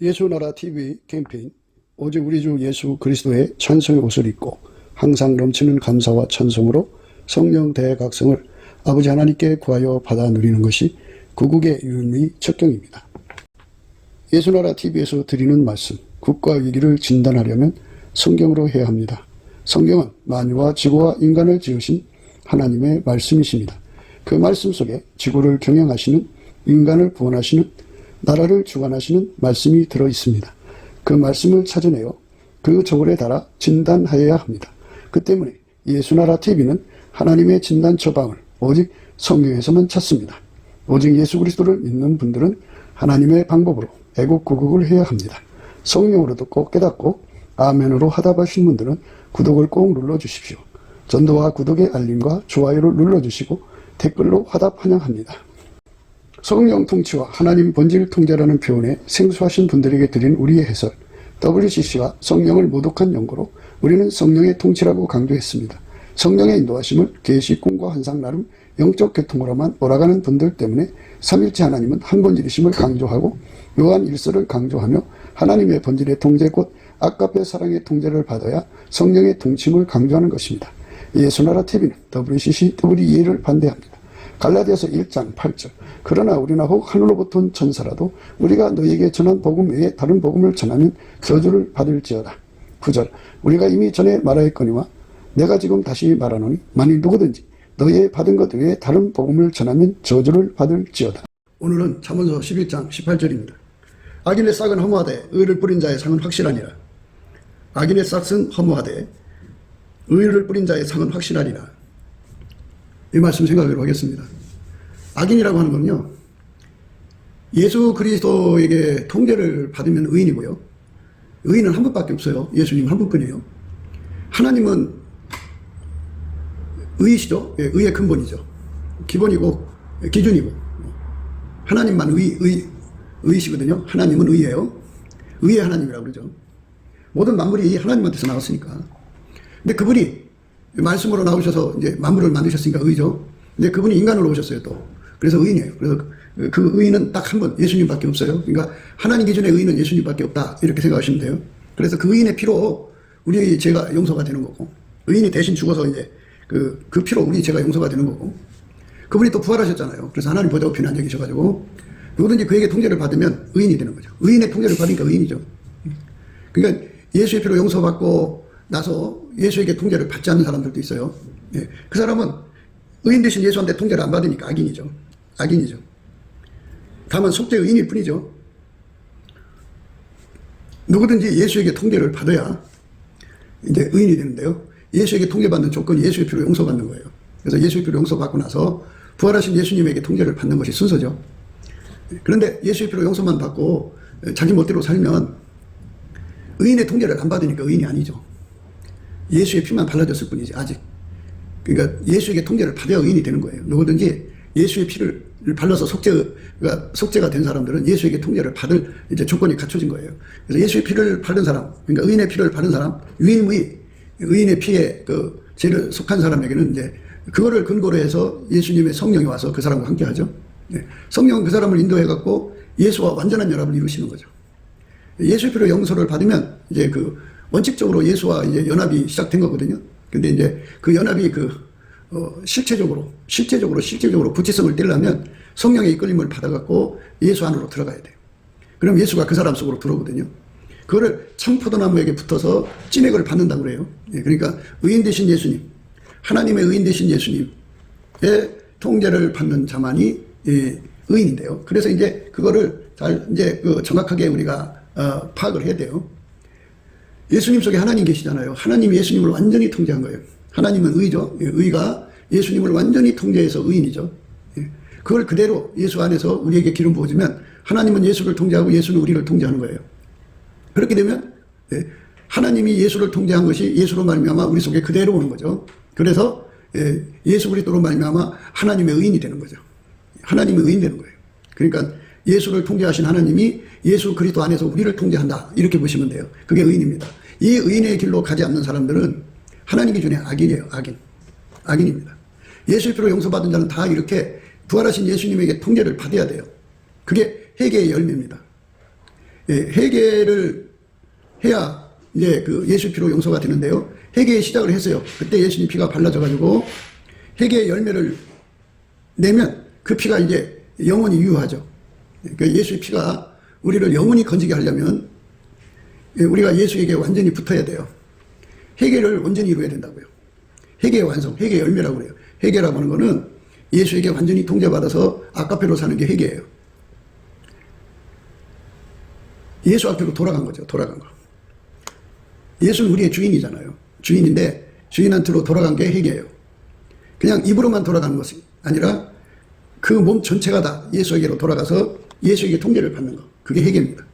예수나라 TV 캠페인 오직 우리 주 예수 그리스도의 찬송의 옷을 입고 항상 넘치는 감사와 찬송으로 성령 대각성을 아버지 하나님께 구하여 받아 누리는 것이 구국의 유일무이 척경입니다. 예수나라 TV에서 드리는 말씀, 국가 위기를 진단하려면 성경으로 해야 합니다. 성경은 만유와 지구와 인간을 지으신 하나님의 말씀이십니다. 그 말씀 속에 지구를 경영하시는, 인간을 구원하시는, 나라를 주관하시는 말씀이 들어 있습니다. 그 말씀을 찾아내어 그 저울에 달아 진단하여야 합니다. 그 때문에 예수나라 TV는 하나님의 진단 처방을 오직 성경에서만 찾습니다. 오직 예수 그리스도를 믿는 분들은 하나님의 방법으로 애국구국을 해야 합니다. 성령으로 듣고 깨닫고 아멘으로 화답하신 분들은 구독을 꼭 눌러주십시오. 전도와 구독의 알림과 좋아요를 눌러주시고 댓글로 화답 환영합니다. 성령 통치와 하나님 본질 통제라는 표현에 생소하신 분들에게 드린 우리의 해설, WCC가 성령을 모독한 연고로 우리는 성령의 통치라고 강조했습니다. 성령의 인도하심을 계시, 꿈과 환상 나름 영적 계통으로만 몰아가는 분들 때문에 삼일체 하나님은 한 본질이심을 강조하고 요한 1서를 강조하며 하나님의 본질의 통제 곧 아까페 사랑의 통제를 받아야 성령의 통치임을 강조하는 것입니다. 예수나라 TV는 WCC, WEA를 반대합니다. 갈라디아서 1장 8절 그러나 우리나 혹 하늘로부터 온 천사라도 우리가 너희에게 전한 복음 외에 다른 복음을 전하면 저주를 받을지어다. 9절 우리가 이미 전에 말하였거니와 내가 지금 다시 말하노니 만일 누구든지 너희의 받은 것 외에 다른 복음을 전하면 저주를 받을지어다. 오늘은 잠언서 11장 18절입니다. 악인의 싹은 허무하되 의를 뿌린 자의 상은 확실하니라. 악인의 싹은 허무하되 의를 뿌린 자의 상은 확실하니라. 이 말씀 생각을 하겠습니다. 악인이라고 하는 건요, 예수 그리스도에게 통제를 받으면 의인이고요. 의인은 한 분밖에 없어요. 예수님 한 분뿐이에요. 하나님은 의이시죠. 예, 의의 근본이죠. 기본이고 기준이고. 하나님만 의이시거든요. 하나님은 의예요. 의의 하나님이라고 그러죠. 모든 만물이 하나님한테서 나왔으니까. 근데 그분이 말씀으로 나오셔서 이제 만물을 만드셨으니까 의죠. 근데 그분이 인간으로 오셨어요, 또. 그래서 의인이에요. 그래서 그 의인은 딱 한 분, 예수님밖에 없어요. 그러니까 하나님 기준의 의인은 예수님밖에 없다. 이렇게 생각하시면 돼요. 그래서 그 의인의 피로 우리 죄가 용서가 되는 거고, 의인이 대신 죽어서 이제 그 피로 우리 죄가 용서가 되는 거고, 그분이 또 부활하셨잖아요. 그래서 하나님 보좌 우편에 앉아 계셔가지고, 누구든지 그에게 통제를 받으면 의인이 되는 거죠. 의인의 통제를 받으니까 의인이죠. 그러니까 예수의 피로 용서받고 나서 예수에게 통제를 받지 않는 사람들도 있어요. 예. 그 사람은 의인 대신 예수한테 통제를 안 받으니까 악인이죠. 악인이죠. 다만 속죄 의인일 뿐이죠. 누구든지 예수에게 통제를 받아야 이제 의인이 되는데요. 예수에게 통제받는 조건이 예수의 피로 용서받는 거예요. 그래서 예수의 피로 용서받고 나서 부활하신 예수님에게 통제를 받는 것이 순서죠. 그런데 예수의 피로 용서만 받고 자기 멋대로 살면 의인의 통제를 안 받으니까 의인이 아니죠. 예수의 피만 발라졌을 뿐이지 아직. 그러니까 예수에게 통제를 받아야 의인이 되는 거예요. 누구든지 예수의 피를 발라서 속죄가 된 사람들은 예수에게 통제를 받을 이제 조건이 갖춰진 거예요. 그래서 예수의 피를 바른 사람, 그러니까 의인의 피를 바른 사람, 유일무이 의인의 피에 그 죄를 속한 사람에게는 이제 그거를 근거로 해서 예수님의 성령이 와서 그 사람과 함께 하죠. 네. 성령은 그 사람을 인도해갖고 예수와 완전한 연합을 이루시는 거죠. 예수의 피로 용서를 받으면 이제 원칙적으로 예수와 이제 연합이 시작된 거거든요. 근데 이제 그 연합이 실제적으로 구체성을 떼려면 성령의 이끌림을 받아갖고 예수 안으로 들어가야 돼요. 그럼 예수가 그 사람 속으로 들어오거든요. 그거를 참포도나무에게 붙어서 찐액을 받는다고 그래요. 예, 그러니까 의인 되신 예수님, 하나님의 의인 되신 예수님의 통제를 받는 자만이 의인인데요. 그래서 이제 그거를 잘 이제 정확하게 우리가 파악을 해야 돼요. 예수님 속에 하나님 계시잖아요. 하나님이 예수님을 완전히 통제한 거예요. 하나님은 의죠. 의가 예수님을 완전히 통제해서 의인이죠. 그걸 그대로 예수 안에서 우리에게 기름 부어주면 하나님은 예수를 통제하고 예수는 우리를 통제하는 거예요. 그렇게 되면 하나님이 예수를 통제한 것이 예수로 말미암아 우리 속에 그대로 오는 거죠. 그래서 예수 그리스도로 말미암아 하나님의 의인이 되는 거죠. 하나님의 의인 되는 거예요. 그러니까 예수를 통제하신 하나님이 예수 그리스도 안에서 우리를 통제한다. 이렇게 보시면 돼요. 그게 의인입니다. 이 의인의 길로 가지 않는 사람들은 하나님 기준의 악인이에요. 악인입니다. 예수의 피로 용서받은 자는 다 이렇게 부활하신 예수님에게 통제를 받아야 돼요. 그게 회개의 열매입니다. 회개를 해야 이제 그 예수 피로 용서가 되는데요. 회개의 시작을 했어요. 그때 예수님 피가 발라져가지고 회개의 열매를 내면 그 피가 이제 영원히 유효하죠. 그 예수의 피가 우리를 영원히 건지게 하려면 우리가 예수에게 완전히 붙어야 돼요. 회개를 온전히 이루어야 된다고요. 회개의 완성, 회개의 열매라고 그래요. 회개라고 하는 거는 예수에게 완전히 통제받아서 아까페로 사는 게 회개예요. 예수 앞으로 돌아간 거죠. 돌아간 거. 예수는 우리의 주인이잖아요. 주인인데 주인한테로 돌아간 게 회개예요. 그냥 입으로만 돌아가는 것이 아니라 그 몸 전체가 다 예수에게로 돌아가서 예수에게 통제를 받는 거. 그게 회개입니다.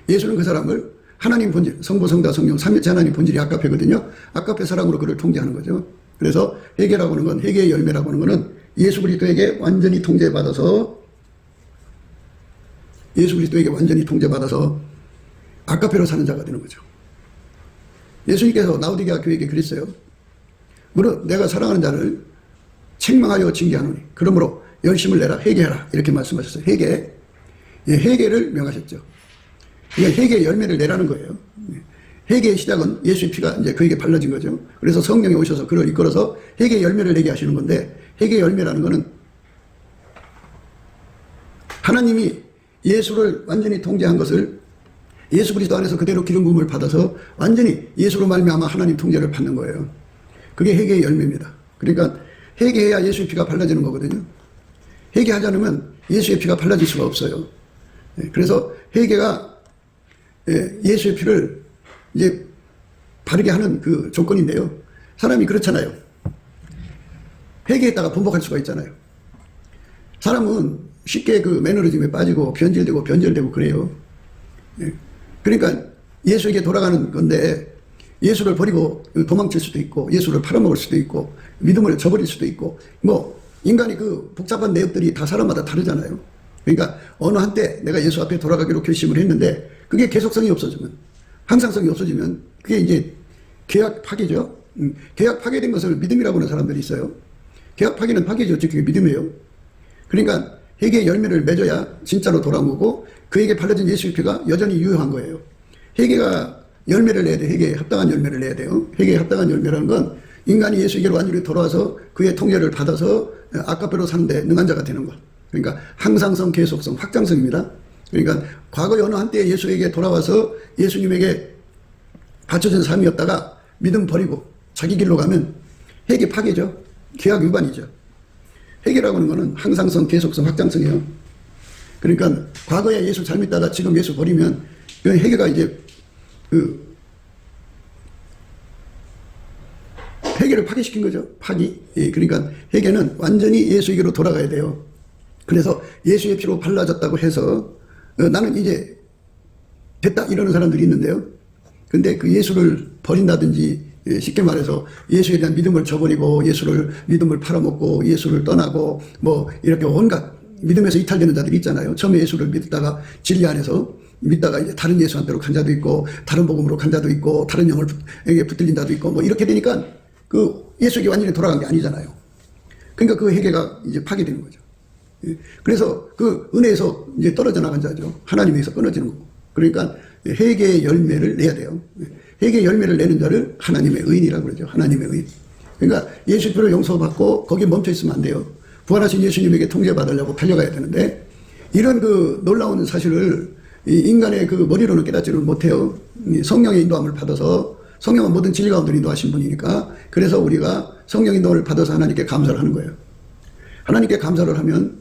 예수는 그 사람을 하나님 본질, 성부, 성자, 성령, 삼위일체 하나님 본질이 아까페거든요. 아까페 사랑으로 그를 통제하는 거죠. 그래서 회개라고 하는 건, 회개의 열매라고 하는 거는 예수 그리스도에게 완전히 통제받아서 아까페로 사는 자가 되는 거죠. 예수님께서 라오디게아 교회에게 그랬어요. 물론 내가 사랑하는 자를 책망하여 징계하노니 그러므로 열심을 내라, 회개하라 이렇게 말씀하셨어요. 회개를 명하셨죠. 그러니까 회개의 열매를 내라는 거예요. 회개의 시작은 예수의 피가 이제 그에게 발라진 거죠. 그래서 성령이 오셔서 그를 이끌어서 회개의 열매를 내게 하시는 건데, 회개의 열매라는 거는 하나님이 예수를 완전히 통제한 것을 예수 그리스도 안에서 그대로 기름 부음을 받아서 완전히 예수로 말미암아 하나님 통제를 받는 거예요. 그게 회개의 열매입니다. 그러니까 회개해야 예수의 피가 발라지는 거거든요. 회개하지 않으면 예수의 피가 발라질 수가 없어요. 그래서 회개가 예수의 피를 이제 바르게 하는 그 조건인데요. 사람이 그렇잖아요. 회개했다가 번복할 수가 있잖아요. 사람은 쉽게 그 매너리즘에 빠지고 변절되고 그래요. 그러니까 예수에게 돌아가는 건데 예수를 버리고 도망칠 수도 있고 예수를 팔아먹을 수도 있고 믿음을 저버릴 수도 있고 뭐 인간이 그 복잡한 내역들이 다 사람마다 다르잖아요. 그러니까 어느 한때 내가 예수 앞에 돌아가기로 결심을 했는데 그게 계속성이 없어지면, 항상성이 없어지면 그게 이제 계약 파괴죠. 계약 파괴된 것을 믿음이라고 하는 사람들이 있어요. 계약 파괴는 파괴죠. 즉 그게 믿음이에요. 그러니까 회개의 열매를 맺어야 진짜로 돌아온 거고 그에게 발라진 예수의 피가 여전히 유효한 거예요. 회개가 열매를 내야 돼. 회개에 합당한 열매를 내야 돼요. 회개에 합당한 열매라는 건 인간이 예수에게로 완전히 돌아와서 그의 통제를 받아서 아까페로 사는데 능한 자가 되는 것. 그러니까 항상성, 계속성, 확장성입니다. 그러니까 과거 어느 한때 예수에게 돌아와서 예수님에게 바쳐진 삶이었다가 믿음 버리고 자기 길로 가면 회개 파괴죠. 계약 위반이죠. 회개라고 하는 거는 항상성, 계속성, 확장성이에요. 그러니까 과거에 예수 잘 믿다가 지금 예수 버리면 그 회개가 이제 회개를 파괴시킨 거죠. 파기. 그러니까 회개는 완전히 예수에게로 돌아가야 돼요. 그래서 예수의 피로 발라졌다고 해서 나는 이제 됐다 이러는 사람들이 있는데요. 근데 그 예수를 버린다든지 쉽게 말해서 예수에 대한 믿음을 저버리고 믿음을 팔아먹고 예수를 떠나고 뭐 이렇게 온갖 믿음에서 이탈되는 자들이 있잖아요. 처음에 예수를 믿다가 진리 안에서 믿다가 이제 다른 예수한테로 간 자도 있고 다른 복음으로 간 자도 있고 다른 영에게 붙들린 자도 있고 뭐 이렇게 되니까 그 예수에게 완전히 돌아간 게 아니잖아요. 그러니까 그 회개가 이제 파괴되는 거죠. 그래서 그 은혜에서 이제 떨어져 나간 자죠. 하나님에서 끊어지는 거고. 그러니까 회개의 열매를 내야 돼요. 회개의 열매를 내는 자를 하나님의 의인이라고 그러죠. 하나님의 의인. 그러니까 예수 피로 용서받고 거기에 멈춰 있으면 안 돼요. 부활하신 예수님에게 통제받으려고 달려가야 되는데 이런 그 놀라운 사실을 인간의 그 머리로는 깨닫지를 못해요. 성령의 인도함을 받아서 성령은 모든 진리 가운데 인도하신 분이니까 그래서 우리가 성령 인도를 받아서 하나님께 감사를 하는 거예요. 하나님께 감사를 하면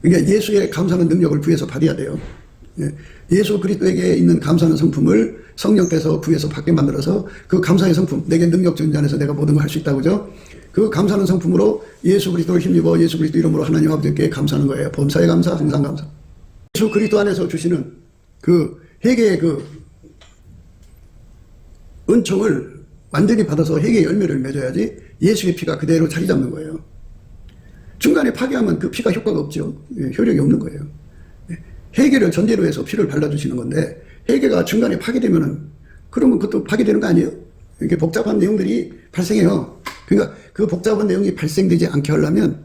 그러니까 예수의 감사하는 능력을 부여서 받아야 돼요. 예수 그리스도에게 있는 감사하는 성품을 성령께서 부여서 받게 만들어서 그 감사의 성품, 내게 능력 전환해서 내가 모든 걸 할 수 있다고 그죠? 그 감사하는 성품으로 예수 그리스도를 힘입어 예수 그리스도 이름으로 하나님 아버지께 감사하는 거예요. 범사에 감사, 항상 감사. 예수 그리스도 안에서 주시는 그 회개의 그 은총을 완전히 받아서 회개의 열매를 맺어야지 예수의 피가 그대로 자리 잡는 거예요. 중간에 파괴하면 그 피가 효과가 없죠. 효력이 없는 거예요. 회개를 전제로 해서 피를 발라주시는 건데 회개가 중간에 파괴되면은 그러면 그것도 파괴되는 거 아니에요? 이렇게 복잡한 내용들이 발생해요. 그러니까 그 복잡한 내용이 발생되지 않게 하려면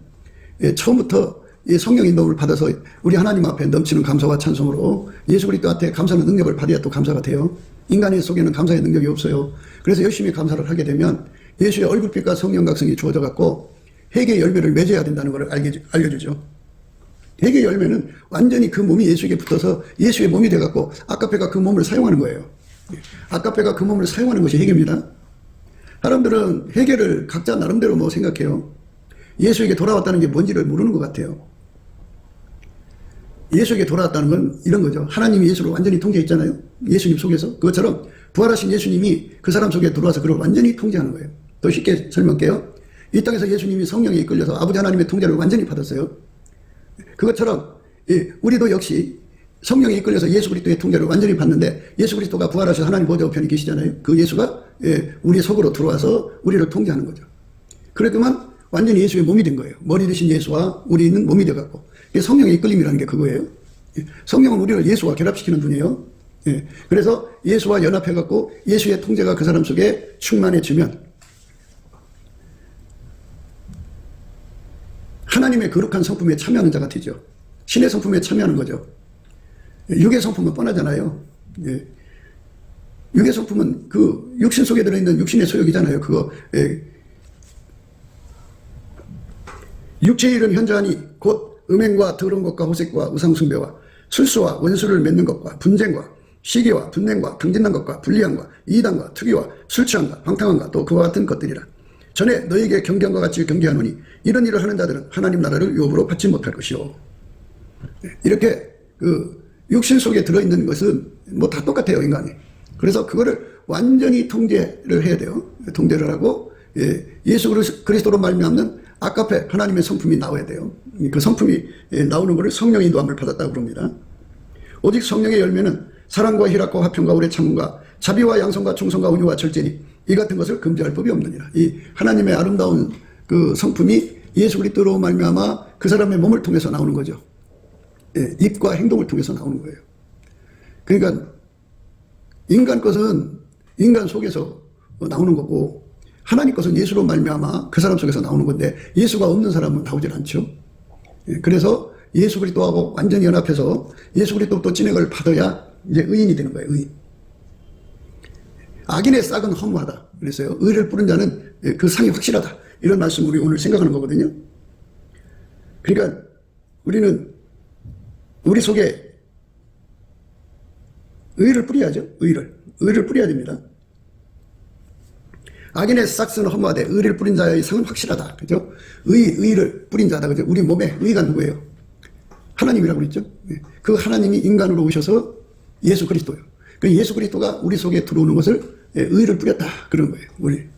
처음부터 이 성령 인도를 받아서 우리 하나님 앞에 넘치는 감사와 찬송으로 예수 그리스도한테 감사하는 능력을 받아야 또 감사가 돼요. 인간의 속에는 감사의 능력이 없어요. 그래서 열심히 감사를 하게 되면 예수의 얼굴빛과 성령 각성이 주어져 갖고 회개의 열매를 맺어야 된다는 걸 알려주죠. 회개의 열매는 완전히 그 몸이 예수에게 붙어서 예수의 몸이 돼갖고 아까페가 그 몸을 사용하는 거예요. 아까페가 그 몸을 사용하는 것이 회개입니다. 사람들은 회개를 각자 나름대로 뭐 생각해요. 예수에게 돌아왔다는 게 뭔지를 모르는 것 같아요. 예수에게 돌아왔다는 건 이런 거죠. 하나님이 예수를 완전히 통제했잖아요. 예수님 속에서. 그것처럼 부활하신 예수님이 그 사람 속에 들어와서 그걸 완전히 통제하는 거예요. 더 쉽게 설명할게요. 이 땅에서 예수님이 성령에 이끌려서 아버지 하나님의 통제를 완전히 받았어요. 그것처럼 우리도 역시 성령에 이끌려서 예수 그리스도의 통제를 완전히 받는데 예수 그리스도가 부활하셔서 하나님 보좌 우편에 계시잖아요. 그 예수가 우리 속으로 들어와서 우리를 통제하는 거죠. 그랬더만 완전히 예수의 몸이 된 거예요. 머리 되신 예수와 우리는 몸이 돼갖고. 성령의 이끌림이라는 게 그거예요. 성령은 우리를 예수와 결합시키는 분이에요. 그래서 예수와 연합해갖고 예수의 통제가 그 사람 속에 충만해지면 하나님의 거룩한 성품에 참여하는 자가 되죠. 신의 성품에 참여하는 거죠. 육의 성품은 뻔하잖아요. 육의 성품은 그 육신 속에 들어있는 육신의 소욕이잖아요. 그거 육체의 일은 현저하니 곧 음행과 더러운 것과 호색과 우상숭배와 술수와 원수를 맺는 것과 분쟁과 시기와 분냉과 등진난 것과 불리함과 이단과 투기와 술취함과 방탕함과 또 그와 같은 것들이라. 전에 너에게 경계함과 같이 경계하노니 이런 일을 하는 자들은 하나님 나라를 유업으로 받지 못할 것이요. 이렇게 그 육신 속에 들어있는 것은 뭐 다 똑같아요, 인간이. 그래서 그거를 완전히 통제를 해야 돼요. 통제를 하고 예수 그리스도로 말미암는 아까페 하나님의 성품이 나와야 돼요. 그 성품이 나오는 것을 성령의 인도함을 받았다고 그럽니다. 오직 성령의 열매는 사랑과 희락과 화평과 오래 참음과 자비와 양성과 충성과 온유와 절제니 이 같은 것을 금지할 법이 없느니라. 이 하나님의 아름다운 그 성품이 예수 그리스도로 말미암아 그 사람의 몸을 통해서 나오는 거죠. 입과 행동을 통해서 나오는 거예요. 그러니까 인간 것은 인간 속에서 나오는 거고 하나님 것은 예수로 말미암아 그 사람 속에서 나오는 건데 예수가 없는 사람은 나오질 않죠. 그래서 예수 그리스도하고 완전히 연합해서 예수 그리스도부터 진액을 받아야 이제 의인이 되는 거예요. 의인. 악인의 싹은 허무하다. 그랬어요. 의를 뿌린 자는 그 상이 확실하다. 이런 말씀 우리 오늘 생각하는 거거든요. 그러니까 우리는 우리 속에 의를 뿌려야죠. 의를 뿌려야 됩니다. 악인의 싹은 허무하되 의를 뿌린 자의 상은 확실하다. 그죠? 의를 뿌린 자다. 그죠? 우리 몸에 의가 누구예요? 하나님이라고 그랬죠? 그 하나님이 인간으로 오셔서 예수 그리스도예요. 그 예수 그리스도가 우리 속에 들어오는 것을 의를 뿌렸다. 그런 거예요.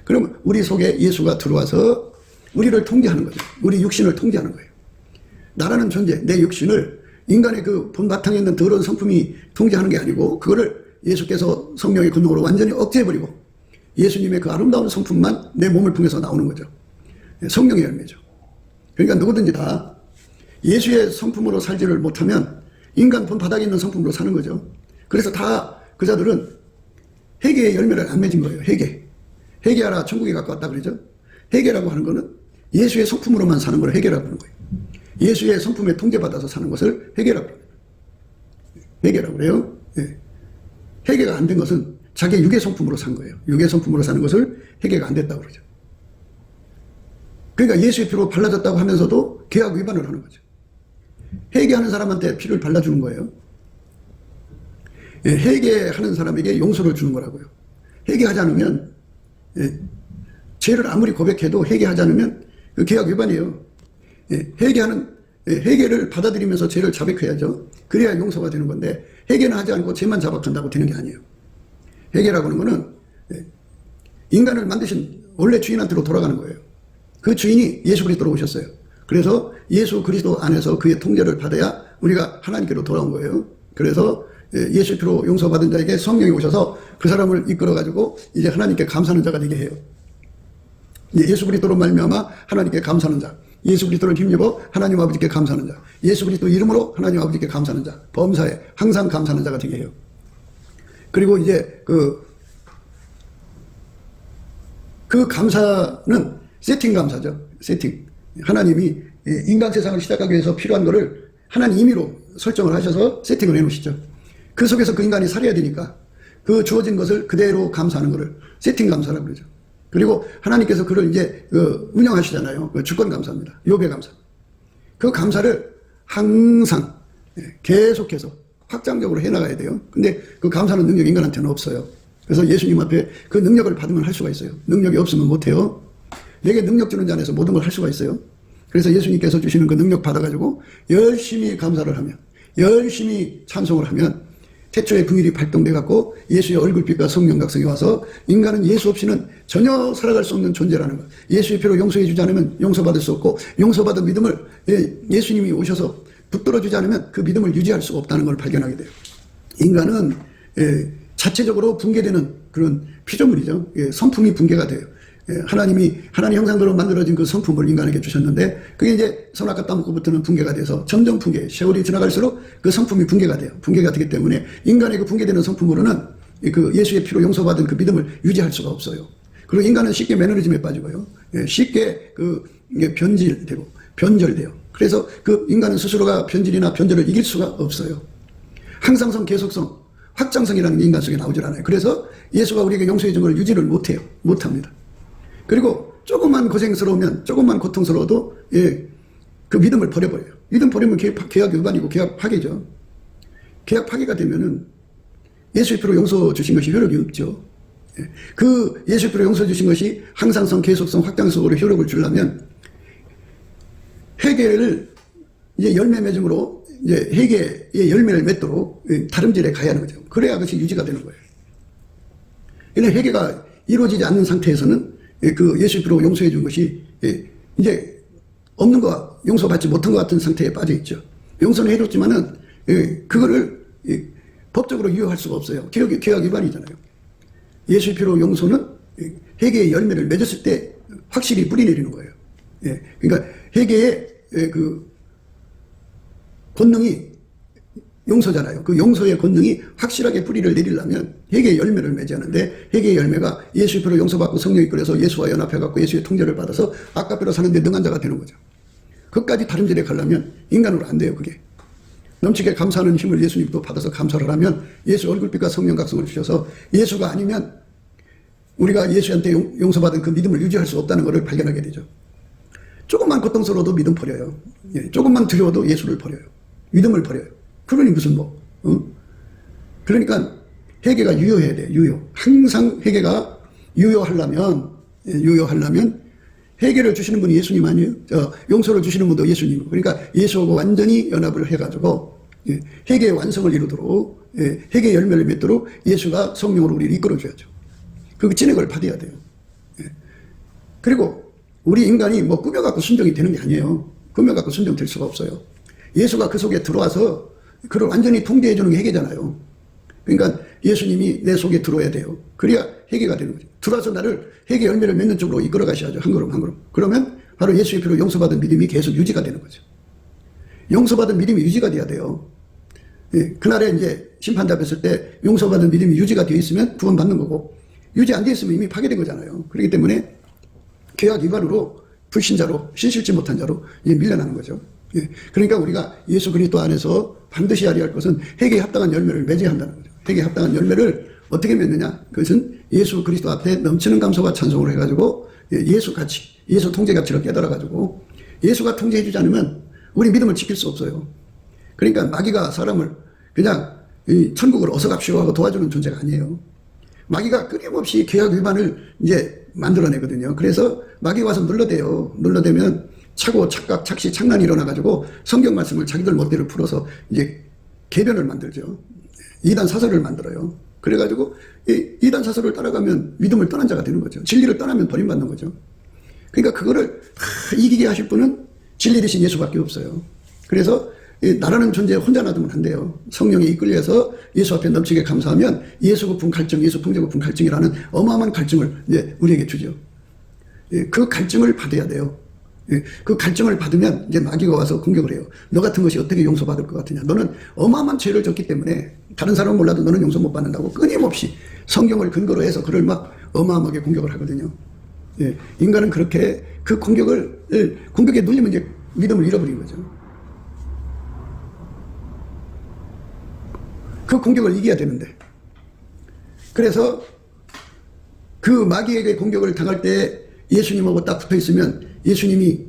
그럼 우리 속에 예수가 들어와서 우리를 통제하는 거죠. 우리 육신을 통제하는 거예요. 나라는 존재, 내 육신을 인간의 그 본바탕에 있는 더러운 성품이 통제하는 게 아니고 그거를 예수께서 성령의 권능으로 완전히 억제해버리고 예수님의 그 아름다운 성품만 내 몸을 통해서 나오는 거죠. 성령의 열매죠. 그러니까 누구든지 다 예수의 성품으로 살지를 못하면 인간 본 바닥에 있는 성품으로 사는 거죠. 그래서 다 그 자들은 회개의 열매를 안 맺은 거예요. 회개하라 천국에 가까웠다 그러죠. 회개라고 하는 거는 예수의 성품으로만 사는 걸 회개라고 하는 거예요. 예수의 성품에 통제받아서 사는 것을 회개라고 해요. 회개라고 그래요. 회개가 안 된 것은 자기의 육의 성품으로 산 거예요. 육의 성품으로 사는 것을 회개가 안 됐다고 그러죠. 그러니까 예수의 피로 발라졌다고 하면서도 계약 위반을 하는 거죠. 회개하는 사람한테 피를 발라주는 거예요. 회개하는 사람에게 용서를 주는 거라고요. 회개하지 않으면 죄를 아무리 고백해도 회개하지 않으면 그 계약 위반이에요. 회개를 받아들이면서 죄를 자백해야죠. 그래야 용서가 되는 건데 회개는 하지 않고 죄만 자백한다고 되는 게 아니에요. 회개라고 하는 거는 인간을 만드신 원래 주인한테로 돌아가는 거예요. 그 주인이 예수 그리스도로 오셨어요. 그래서 예수 그리스도 안에서 그의 통제를 받아야 우리가 하나님께로 돌아온 거예요. 그래서 예수 피로 용서받은 자에게 성령이 오셔서 그 사람을 이끌어가지고 이제 하나님께 감사하는 자가 되게 해요. 예수 그리스도로 말미암아 하나님께 감사하는 자, 예수 그리스도를 힘입어 하나님 아버지께 감사하는 자, 예수 그리스도 이름으로 하나님 아버지께 감사하는 자, 범사에 항상 감사하는 자가 되게 해요. 그리고 이제 그 감사는 세팅 감사죠. 세팅. 하나님이 인간 세상을 시작하기 위해서 필요한 거를 하나님 임의로 설정을 하셔서 세팅을 해놓으시죠. 그 속에서 그 인간이 살아야 되니까 그 주어진 것을 그대로 감사하는 거를 세팅 감사라고 그러죠. 그리고 하나님께서 그를 이제 운영하시잖아요. 주권 감사입니다. 요배 감사. 그 감사를 항상 계속해서 확장적으로 해나가야 돼요. 근데 그 감사하는 능력이 인간한테는 없어요. 그래서 예수님 앞에 그 능력을 받으면 할 수가 있어요. 능력이 없으면 못해요. 내게 능력 주는 자 안에서 모든 걸 할 수가 있어요. 그래서 예수님께서 주시는 그 능력 받아가지고 열심히 감사를 하면, 열심히 찬송을 하면 태초에 그 일이 발동돼갖고 예수의 얼굴빛과 성령 각성이 와서 인간은 예수 없이는 전혀 살아갈 수 없는 존재라는 거예요. 예수의 피로 용서해 주지 않으면 용서받을 수 없고, 용서받은 믿음을 예수님이 오셔서 붙들어 주지 않으면 그 믿음을 유지할 수가 없다는 걸 발견하게 돼요. 인간은 자체적으로 붕괴되는 그런 피조물이죠. 성품이 붕괴가 돼요. 하나님 형상대로 만들어진 그 성품을 인간에게 주셨는데 그게 이제 선악과 따먹고부터는 붕괴가 돼서 점점 붕괴, 세월이 지나갈수록 그 성품이 붕괴가 돼요. 붕괴가 되기 때문에 인간의 그 붕괴되는 성품으로는 그 예수의 피로 용서받은 그 믿음을 유지할 수가 없어요. 그리고 인간은 쉽게 매너리즘에 빠지고요. 쉽게 변질되고 변절돼요. 그래서 그 인간은 스스로가 변질이나 변절을 이길 수가 없어요. 항상성, 계속성, 확장성이라는 게 인간 속에 나오질 않아요. 그래서 예수가 우리에게 용서해 준 걸 유지를 못해요. 못합니다. 그리고 조금만 고생스러우면, 조금만 고통스러워도 그 믿음을 버려버려요. 믿음 버리면 계약 위반이고 계약 파괴죠. 계약 파괴가 되면은 예수의 피로 용서 주신 것이 효력이 없죠. 그 예수의 피로 용서 주신 것이 항상성, 계속성, 확장성으로 효력을 주려면 회개를 이제 열매 맺음으로 이제 회개의 열매를 맺도록 다름질에 가야 하는 거죠. 그래야 그것이 유지가 되는 거예요. 근데 회개가 이루어지지 않는 상태에서는 그 예수 피로 용서해 준 것이 이제 없는 것, 용서받지 못한 것 같은 상태에 빠져 있죠. 용서는 해줬지만은 그거를 법적으로 유효할 수가 없어요. 계약 위반이잖아요. 예수 피로 용서는 회개의 열매를 맺었을 때 확실히 뿌리 내리는 거예요. 그러니까 회개의 그 권능이 용서잖아요. 그 용서의 권능이 확실하게 뿌리를 내리려면 회개의 열매를 맺어야 하는데 회개의 열매가 예수의 피로 용서받고 성령이 끓여서 예수와 연합해갖고 예수의 통제를 받아서 아까배로 사는데 능한 자가 되는 거죠. 그것까지 다름질에 가려면 인간으로 안 돼요. 그게. 넘치게 감사하는 힘을 예수님도 받아서 감사를 하면 예수 얼굴빛과 성령 각성을 주셔서 예수가 아니면 우리가 예수한테 용서받은 그 믿음을 유지할 수 없다는 것을 발견하게 되죠. 조금만 고통스러워도 믿음 버려요. 조금만 두려워도 예수를 버려요. 믿음을 버려요. 그러니 무슨 그러니까 회개가 유효해야 돼요. 유효. 항상 회개가 유효하려면 회개를 주시는 분이 예수님 아니에요? 용서를 주시는 분도 예수님. 그러니까 예수하고 완전히 연합을 해가지고 회개의 완성을 이루도록 회개의 열매를 맺도록 예수가 성령으로 우리를 이끌어줘야죠. 그 진액을 받아야 돼요. 그리고 우리 인간이 꾸며갖고 순종이 되는 게 아니에요. 꾸며갖고 순종될 수가 없어요. 예수가 그 속에 들어와서 그를 완전히 통제해주는 게 회개잖아요. 그러니까 예수님이 내 속에 들어와야 돼요. 그래야 회개가 되는 거죠. 들어와서 나를 회개 열매를 맺는 쪽으로 이끌어 가셔야죠. 한 걸음 한 걸음. 그러면 바로 예수의 피로 용서받은 믿음이 계속 유지가 되는 거죠. 용서받은 믿음이 유지가 돼야 돼요. 그날에 이제 심판 잡혔을 때 용서받은 믿음이 유지가 되어 있으면 구원받는 거고 유지 안 되어 있으면 이미 파괴된 거잖아요. 그렇기 때문에 계약 위반으로 불신자로 신실지 못한 자로 이제 밀려나는 거죠. 그러니까 우리가 예수 그리스도 안에서 반드시 알아야 할 것은 회개에 합당한 열매를 맺어야 한다는 거죠. 회개에 합당한 열매를 어떻게 맺느냐? 그것은 예수 그리스도 앞에 넘치는 감사와 찬송을 해가지고 예수 가치, 예수 통제 가치를 깨달아가지고 예수가 통제해 주지 않으면 우리 믿음을 지킬 수 없어요. 그러니까 마귀가 사람을 그냥 천국을 어서 갑시오 하고 도와주는 존재가 아니에요. 마귀가 끊임없이 계약 위반을 이제 만들어내거든요. 그래서 마귀가 와서 눌러대요. 눌러대면 착오, 착각, 착시, 착난이 일어나가지고 성경 말씀을 자기들 멋대로 풀어서 이제 개변을 만들죠. 이단 사설을 만들어요. 그래가지고 이단 사설을 따라가면 믿음을 떠난 자가 되는 거죠. 진리를 떠나면 버림받는 거죠. 그러니까 그거를 다 이기게 하실 분은 진리 대신 예수밖에 없어요. 그래서 나라는 존재 혼자 놔두면 안 돼요. 성령에 이끌려서 예수 앞에 넘치게 감사하면 예수 고품 갈증, 예수 통제 고품 갈증이라는 어마어마한 갈증을 이제 우리에게 주죠. 그 갈증을 받아야 돼요. 그 갈증을 받으면 이제 마귀가 와서 공격을 해요. 너 같은 것이 어떻게 용서받을 것 같으냐. 너는 어마어마한 죄를 졌기 때문에 다른 사람은 몰라도 너는 용서 못 받는다고 끊임없이 성경을 근거로 해서 그를 막 어마어마하게 공격을 하거든요. 인간은 그렇게 그 공격에 눌리면 이제 믿음을 잃어버린 거죠. 그 공격을 이겨야 되는데. 그래서 그 마귀에게 공격을 당할 때 예수님하고 딱 붙어 있으면 예수님이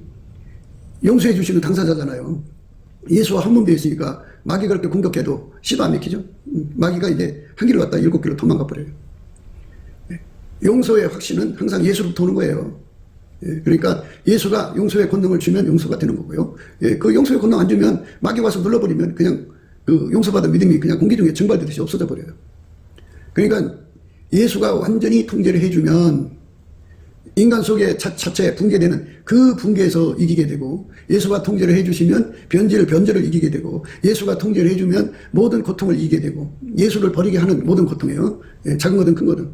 용서해 주시는 당사자잖아요. 예수와 한 몸 되어 있으니까 마귀가 그렇게 공격해도 씨도 안 맥히죠. 마귀가 이제 한 길로 갔다 7길로 도망가 버려요. 용서의 확신은 항상 예수로부터 오는 거예요. 그러니까 예수가 용서의 권능을 주면 용서가 되는 거고요. 그 용서의 권능 안 주면 마귀 와서 눌러버리면 그냥 그 용서받은 믿음이 그냥 공기 중에 증발되듯이 없어져 버려요. 그러니까 예수가 완전히 통제를 해주면 인간 속에 자체 붕괴되는 그 붕괴에서 이기게 되고, 예수가 통제를 해주시면 변절을 이기게 되고, 예수가 통제를 해주면 모든 고통을 이기게 되고, 예수를 버리게 하는 모든 고통이에요. 작은 거든 큰 거든.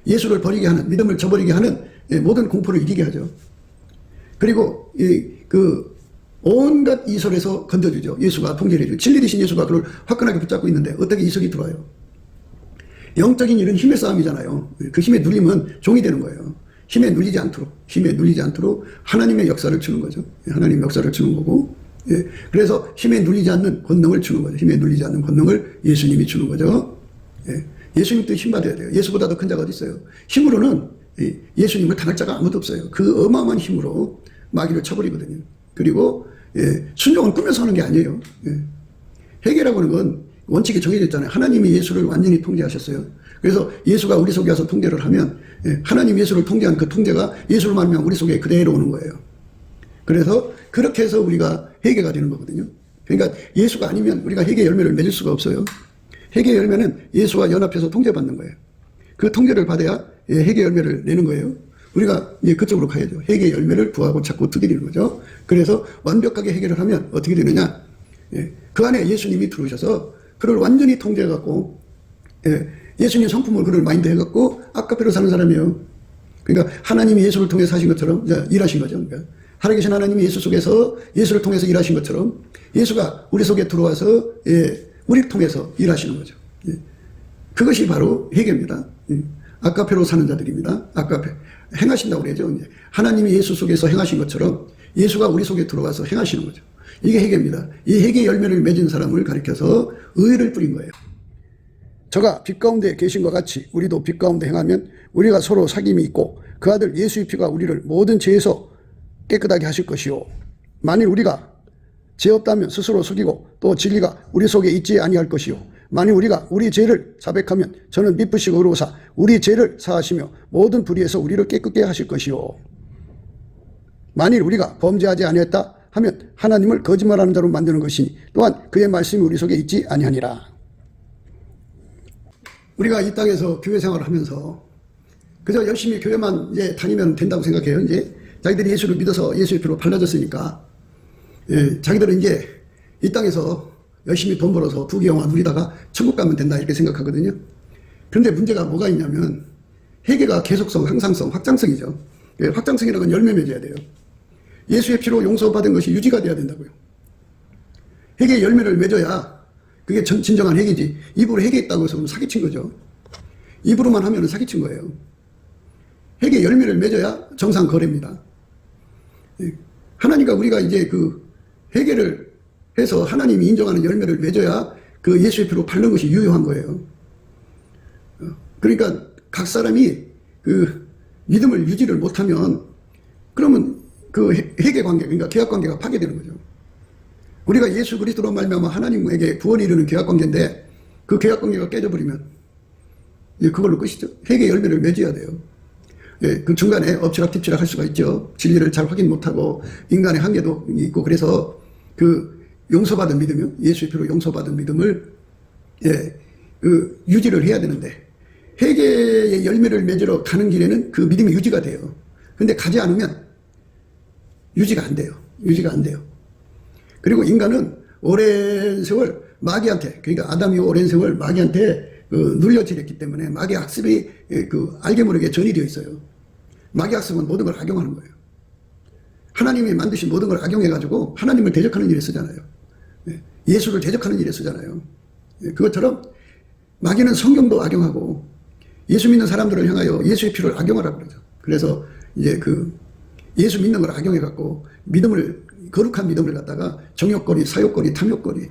예수를 버리게 하는, 믿음을 저버리게 하는 모든 공포를 이기게 하죠. 그리고 온갖 이설에서 건져주죠. 예수가 통제를 해주죠. 진리 되신 예수가 그걸 화끈하게 붙잡고 있는데 어떻게 이설이 들어와요? 영적인 일은 힘의 싸움이잖아요. 그 힘에 눌리면 종이 되는 거예요. 힘에 눌리지 않도록 하나님의 역사를 주는 거죠. 하나님의 역사를 주는 거고, 그래서 힘에 눌리지 않는 권능을 주는 거죠. 힘에 눌리지 않는 권능을 예수님이 주는 거죠. 예수님도 힘 받아야 돼요. 예수보다 더 큰 자가 어디 있어요? 힘으로는 예수님을 당할 자가 아무도 없어요. 그 어마어마한 힘으로 마귀를 쳐버리거든요. 그리고 순종은 꾸며서 하는 게 아니에요. 회개라고 하는 건 원칙이 정해져 있잖아요. 하나님이 예수를 완전히 통제하셨어요. 그래서 예수가 우리 속에 와서 통제를 하면 하나님 예수를 통제한 그 통제가 예수를 말미암아 우리 속에 그대로 오는 거예요. 그래서 그렇게 해서 우리가 회개가 되는 거거든요. 그러니까 예수가 아니면 우리가 회개 열매를 맺을 수가 없어요. 회개 열매는 예수와 연합해서 통제받는 거예요. 그 통제를 받아야 회개 열매를 내는 거예요. 우리가 이제 그쪽으로 가야죠. 회개 열매를 구하고 찾고 두드리는 거죠. 그래서 완벽하게 해결을 하면 어떻게 되느냐? 그 안에 예수님이 들어오셔서 그를 완전히 통제해갖고, 예수님 성품을 그를 마인드 해갖고 아까페로 사는 사람이에요. 그러니까 하나님이 예수를 통해서 하신 것처럼 일하신 거죠. 그러니까 살아계신 하나님이 예수 속에서 예수를 통해서 일하신 것처럼 예수가 우리 속에 들어와서 우리를 통해서 일하시는 거죠. 그것이 바로 회개입니다. 아까페로 사는 자들입니다. 아까페 행하신다고 그러죠. 하나님이 예수 속에서 행하신 것처럼 예수가 우리 속에 들어와서 행하시는 거죠. 이게 회개입니다. 이 회개 열매를 맺은 사람을 가리켜서 의를 뿌린 거예요. 저가 빛 가운데 계신 것 같이 우리도 빛 가운데 행하면 우리가 서로 사귐이 있고 그 아들 예수의 피가 우리를 모든 죄에서 깨끗하게 하실 것이요. 만일 우리가 죄 없다면 스스로 속이고 또 진리가 우리 속에 있지 아니할 것이요. 만일 우리가 우리 죄를 자백하면 저는 미쁘시고 의로우사 우리 죄를 사하시며 모든 불의에서 우리를 깨끗게 하실 것이요. 만일 우리가 범죄하지 아니했다 하면 하나님을 거짓말하는 자로 만드는 것이니 또한 그의 말씀이 우리 속에 있지 아니하니라. 우리가 이 땅에서 교회 생활을 하면서 그저 열심히 교회만 이제 다니면 된다고 생각해요. 이제 자기들이 예수를 믿어서 예수의 피로 발라졌으니까 자기들은 이제 이 땅에서 열심히 돈 벌어서 부귀영화 누리다가 천국 가면 된다 이렇게 생각하거든요. 그런데 문제가 뭐가 있냐면 회개가 계속성, 항상성, 확장성이죠. 확장성이라는 건 열매 맺어야 돼요. 예수의 피로 용서받은 것이 유지가 돼야 된다고요. 회개의 열매를 맺어야 그게 진정한 회개지. 입으로 회개했다고 해서 그럼 사기친 거죠. 입으로만 하면 사기친 거예요. 회개 열매를 맺어야 정상 거래입니다. 하나님과 우리가 이제 그 회개를 해서 하나님이 인정하는 열매를 맺어야 그 예수의 피로 바른 것이 유효한 거예요. 그러니까 각 사람이 그 믿음을 유지를 못하면 그러면 그 회개 관계, 그러니까 계약 관계가 파괴되는 거죠. 우리가 예수 그리스도로 말미암아 하나님에게 구원이 이르는 계약 관계인데 그 계약 관계가 깨져버리면 그걸로 끝이죠. 회개 열매를 맺어야 돼요. 그 중간에 엎치락뒤치락 할 수가 있죠. 진리를 잘 확인 못하고 인간의 한계도 있고 그래서 그 용서받은 믿음이요. 예수의 피로 용서받은 믿음을 그 유지를 해야 되는데 회개의 열매를 맺으러 가는 길에는 그 믿음이 유지가 돼요. 근데 가지 않으면 유지가 안 돼요. 유지가 안 돼요. 그리고 인간은 오랜 세월 마귀한테, 그러니까 아담이 오랜 세월 마귀한테 눌려지렸기 때문에 마귀 학습이 그 알게 모르게 전이되어 있어요. 마귀 학습은 모든 걸 악용하는 거예요. 하나님이 만드신 모든 걸 악용해가지고 하나님을 대적하는 일에 쓰잖아요. 예수를 대적하는 일에 쓰잖아요. 그것처럼 마귀는 성경도 악용하고 예수 믿는 사람들을 향하여 예수의 피를 악용하라고 그러죠. 그래서 이제 그 예수 믿는 걸 악용해갖고 믿음을 거룩한 믿음을 갖다가 정욕거리, 사욕거리, 탐욕거리,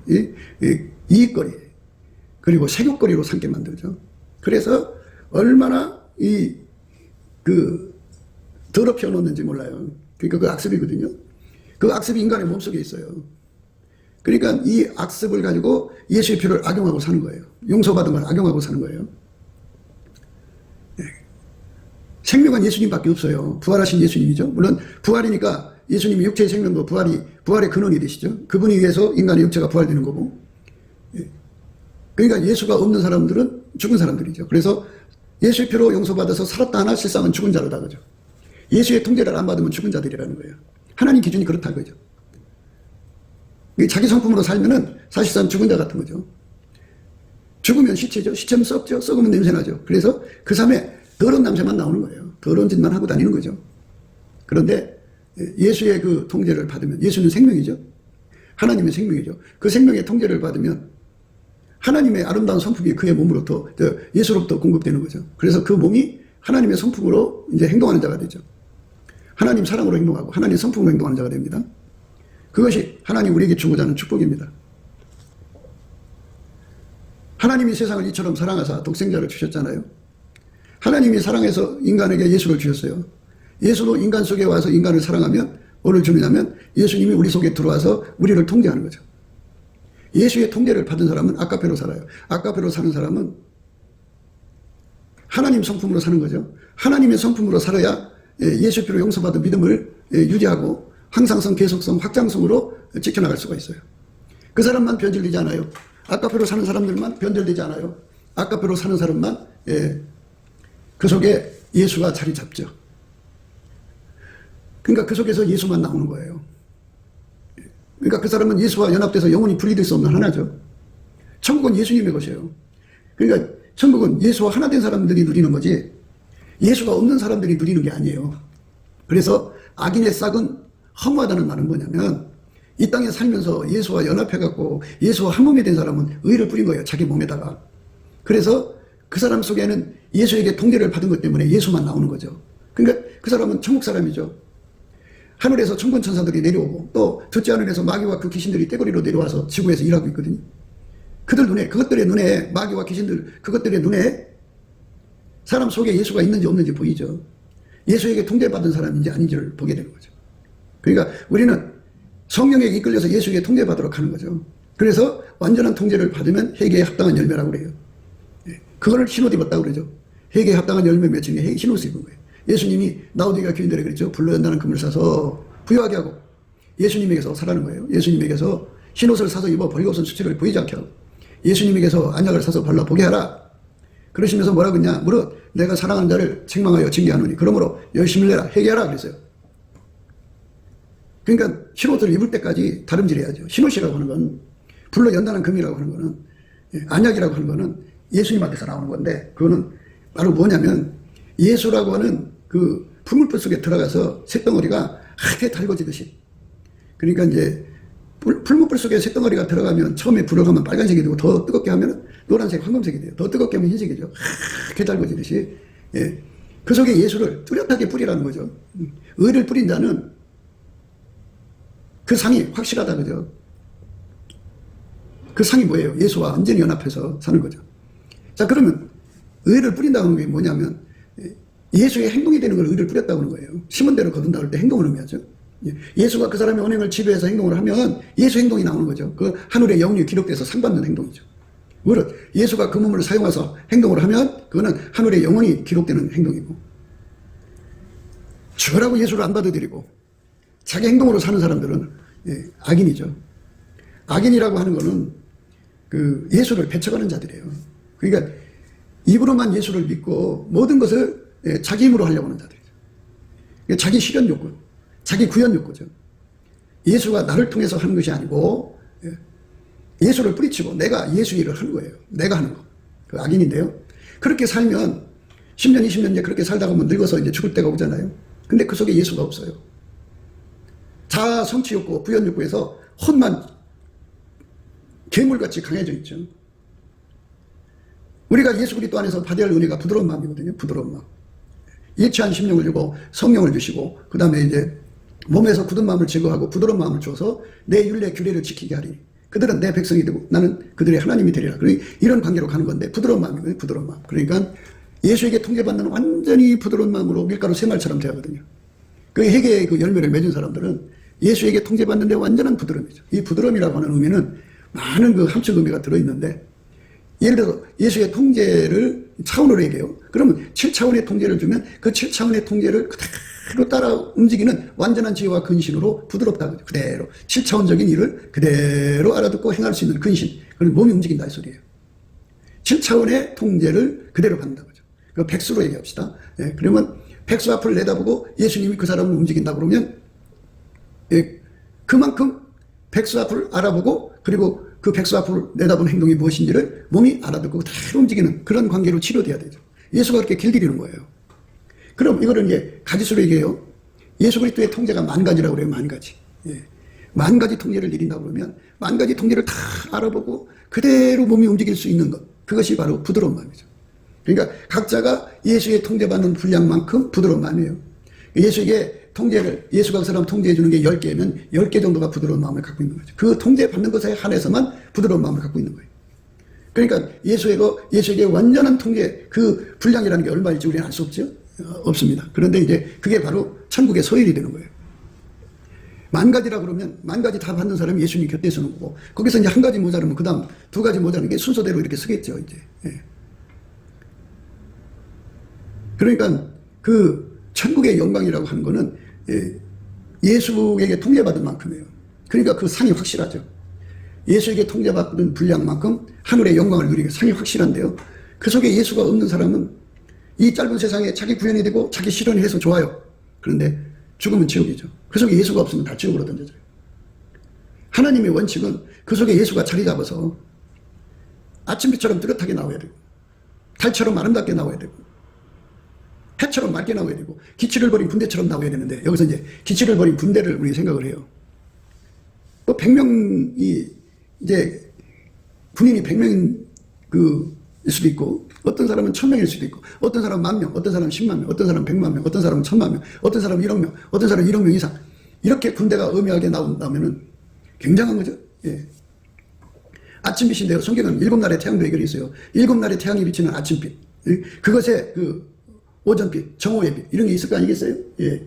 이익거리, 그리고 색욕거리로 삼게 만들죠. 그래서 얼마나 더럽혀 놓는지 몰라요. 그러니까 그 악습이거든요. 그 악습이 인간의 몸속에 있어요. 그러니까 이 악습을 가지고 예수의 피를 악용하고 사는 거예요. 용서받은 걸 악용하고 사는 거예요. 생명은 예수님밖에 없어요. 부활하신 예수님이죠. 물론 부활이니까 예수님이 육체의 생명도 부활의 근원이 되시죠. 그분에 의해서 인간의 육체가 부활되는 거고. 그러니까 예수가 없는 사람들은 죽은 사람들이죠. 그래서 예수의 피로 용서받아서 살았다 하나 실상은 죽은 자로다 그죠. 예수의 통제를 안 받으면 죽은 자들이라는 거예요. 하나님 기준이 그렇다 그죠. 자기 성품으로 살면은 사실상 죽은 자 같은 거죠. 죽으면 시체죠. 시체면 썩죠. 썩으면 냄새나죠. 그래서 그 삶에 더러운 냄새만 나오는 거예요. 더러운 짓만 하고 다니는 거죠. 그런데 예수의 그 통제를 받으면, 예수는 생명이죠. 하나님의 생명이죠. 그 생명의 통제를 받으면 하나님의 아름다운 성품이 그의 몸으로부터, 예수로부터 공급되는 거죠. 그래서 그 몸이 하나님의 성품으로 이제 행동하는 자가 되죠. 하나님 사랑으로 행동하고 하나님 성품으로 행동하는 자가 됩니다. 그것이 하나님 우리에게 주고자 하는 축복입니다. 하나님이 세상을 이처럼 사랑하사 독생자를 주셨잖아요. 하나님이 사랑해서 인간에게 예수를 주셨어요. 예수로 인간 속에 와서 인간을 사랑하면 뭐를 주느냐면 예수님이 우리 속에 들어와서 우리를 통제하는 거죠. 예수의 통제를 받은 사람은 아까페로 살아요. 아까페로 사는 사람은 하나님 성품으로 사는 거죠. 하나님의 성품으로 살아야 예수 피로 용서받은 믿음을 유지하고 항상성, 계속성, 확장성으로 지켜나갈 수가 있어요. 그 사람만 변질되지 않아요. 아까페로 사는 사람들만 변질되지 않아요. 아까페로 사는 사람만 그 속에 예수가 자리 잡죠. 그러니까 그 속에서 예수만 나오는 거예요. 그러니까 그 사람은 예수와 연합돼서 영원히 분리될 수 없는 하나죠. 천국은 예수님의 것이에요. 그러니까 천국은 예수와 하나 된 사람들이 누리는 거지 예수가 없는 사람들이 누리는 게 아니에요. 그래서 악인의 싹은 허무하다는 말은 뭐냐면 이 땅에 살면서 예수와 연합해갖고 예수와 한 몸이 된 사람은 의를 뿌린 거예요. 자기 몸에다가. 그래서 그 사람 속에는 예수에게 통제를 받은 것 때문에 예수만 나오는 거죠. 그러니까 그 사람은 천국 사람이죠. 하늘에서 천군 천사들이 내려오고 또 듣지 않은 데서 마귀와 그 귀신들이 떼거리로 내려와서 지구에서 일하고 있거든요. 그들 눈에, 그것들의 눈에, 마귀와 귀신들, 그것들의 눈에 사람 속에 예수가 있는지 없는지 보이죠. 예수에게 통제받은 사람인지 아닌지를 보게 되는 거죠. 그러니까 우리는 성령에게 이끌려서 예수에게 통제받도록 하는 거죠. 그래서 완전한 통제를 받으면 회개에 합당한 열매라고 그래요. 그거를 신옷 입었다고 그러죠. 회개에 합당한 열매 맺힌 게 신옷을 입은 거예요. 예수님이 라오디게아 교인들에게 그랬죠. 불로 연단한 금을 사서 부유하게 하고 예수님에게서 사라는 거예요. 예수님에게서 흰옷을 사서 입어 벌거벗은 수치를 보이지 않게 하고 예수님에게서 안약을 사서 발라보게 하라. 그러시면서 뭐라고 했냐. 무릇 내가 사랑하는 자를 책망하여 징계하노니 그러므로 열심히 내라. 회개하라 그랬어요. 그러니까 흰옷을 입을 때까지 다름질해야죠. 흰옷이라고 하는 건 불로 연단한 금이라고 하는 거는 안약이라고 하는 거는 예수님한테서 나오는 건데 그거는 바로 뭐냐면 예수라고 하는 그 풀물불 속에 들어가서 쇳덩어리가 하얗게 달궈지듯이 그러니까 이제 풀물불 속에 쇳덩어리가 들어가면 처음에 불을 가면 빨간색이 되고 더 뜨겁게 하면 노란색, 황금색이 돼요. 더 뜨겁게 하면 흰색이죠. 하얗게 달궈지듯이 그 속에 예수를 뚜렷하게 뿌리라는 거죠. 의를 뿌린 자는 그 상이 확실하다 그죠. 그 상이 뭐예요? 예수와 완전히 연합해서 사는 거죠. 자 그러면 의를 뿌린다는 게 뭐냐면 예수의 행동이 되는 걸 의를 뿌렸다고 하는 거예요. 심은 대로 거둔다 할 때 행동을 의미하죠. 예수가 그 사람의 언행을 지배해서 행동을 하면 예수 행동이 나오는 거죠. 그 하늘의 영이 기록돼서 상 받는 행동이죠. 무릇 예수가 그 몸을 사용해서 행동을 하면 그거는 하늘의 영혼이 기록되는 행동이고 죽으라고 예수를 안 받아들이고 자기 행동으로 사는 사람들은 악인이죠. 악인이라고 하는 거는 그 예수를 배척하는 자들이에요. 그러니까 입으로만 예수를 믿고 모든 것을 자기 힘으로 하려고 하는 자들이죠. 자기 실현 욕구, 자기 구현 욕구죠. 예수가 나를 통해서 하는 것이 아니고 예수를 뿌리치고 내가 예수 일을 하는 거예요. 내가 하는 거. 그 악인인데요. 그렇게 살면 10년, 20년 이제 그렇게 살다가 뭐 늙어서 이제 죽을 때가 오잖아요. 근데 그 속에 예수가 없어요. 자아 성취 욕구, 부연 욕구에서 혼만 괴물같이 강해져 있죠. 우리가 예수 그리스도 안에서 받아야 할 은혜가 부드러운 마음이거든요. 부드러운 마음. 예치한 심령을 주고 성령을 주시고 그 다음에 이제 몸에서 굳은 마음을 제거하고 부드러운 마음을 줘서 내 율례 규례를 지키게 하리니 그들은 내 백성이 되고 나는 그들의 하나님이 되리라. 이런 관계로 가는 건데 부드러운 마음이거든요. 부드러운 마음. 그러니까 예수에게 통제받는 완전히 부드러운 마음으로 밀가루 새말처럼 되거든요. 그 회개의 그 열매를 맺은 사람들은 예수에게 통제받는데 완전한 부드러움이죠. 이 부드러움이라고 하는 의미는 많은 그 함축 의미가 들어있는데 예를 들어 예수의 통제를 차원으로 얘기해요. 그러면 7차원의 통제를 주면 그 7차원의 통제를 그대로 따라 움직이는 완전한 지혜와 근신으로 부드럽다. 그대로 7차원적인 일을 그대로 알아듣고 행할 수 있는 근신. 그런 몸이 움직인다 이 소리예요. 7차원의 통제를 그대로 받는다 거죠. 그 백수로 얘기합시다. 예, 그러면 백수 앞을 내다보고 예수님이 그 사람을 움직인다 그러면 예, 그만큼 백수 앞을 알아보고 그리고 그 백수 앞을 내다보는 행동이 무엇인지를 몸이 알아듣고 그대로 움직이는 그런 관계로 치료돼야 되죠. 예수가 그렇게 길들이는 거예요. 그럼 이거를 이제 가지수로 얘기해요. 예수 그리스도의 통제가 10,000가지라고 그래요. 10,000가지. 예. 10,000가지 통제를 내린다 그러면 10,000가지 통제를 다 알아보고 그대로 몸이 움직일 수 있는 것. 그것이 바로 부드러운 마음이죠. 그러니까 각자가 예수의 통제받는 분량만큼 부드러운 마음이에요. 예수에게 통제를, 예수가 그 사람 통제해 주는 게 10개면 10개 정도가 부드러운 마음을 갖고 있는 거죠. 그 통제받는 것에 한해서만 부드러운 마음을 갖고 있는 거예요. 그러니까 예수에게 완전한 통제, 그 분량이라는 게 얼마일지 우리는 알 수 없죠? 없습니다. 그런데 이제 그게 바로 천국의 소일이 되는 거예요. 10,000가지라 그러면 10,000가지 다 받는 사람이 예수님 곁에 서는 거고, 거기서 이제 1가지 모자르면 그 다음 2가지 모자르는 게 순서대로 이렇게 서겠죠, 이제. 예. 그러니까 그 천국의 영광이라고 하는 거는 예수에게 통제받은 만큼이에요. 그러니까 그 상이 확실하죠. 예수에게 통제받은 분량만큼 하늘의 영광을 누리게 상이 확실한데요. 그 속에 예수가 없는 사람은 이 짧은 세상에 자기 구현이 되고 자기 실현이 해서 좋아요. 그런데 죽으면 지옥이죠. 그 속에 예수가 없으면 다 지옥으로 던져져요. 하나님의 원칙은 그 속에 예수가 자리 잡아서 아침빛처럼 뚜렷하게 나와야 되고 달처럼 아름답게 나와야 되고 해처럼 맑게 나와야 되고 기치를 버린 군대처럼 나와야 되는데 여기서 이제 기치를 버린 군대를 우리 생각을 해요. 또 100명이 이제 군인이 100명인 일 수도 있고 어떤 사람은 1000명일 수도 있고 어떤 사람은 10,000명, 어떤 사람은 10만 명, 어떤 사람은 100만 명, 어떤 사람은 1000만 명, 어떤 사람은 1억 명, 어떤 사람은 1억 명 이상 이렇게 군대가 엄하게 나온다면은 굉장한 거죠. 예. 아침빛인데요. 성경은 7날의 태양도 얘기를 있어요. 7날의 태양이 비치는 아침빛. 예. 그것에 그 오전빛, 정오의 빛 이런 게 있을 거 아니겠어요? 예.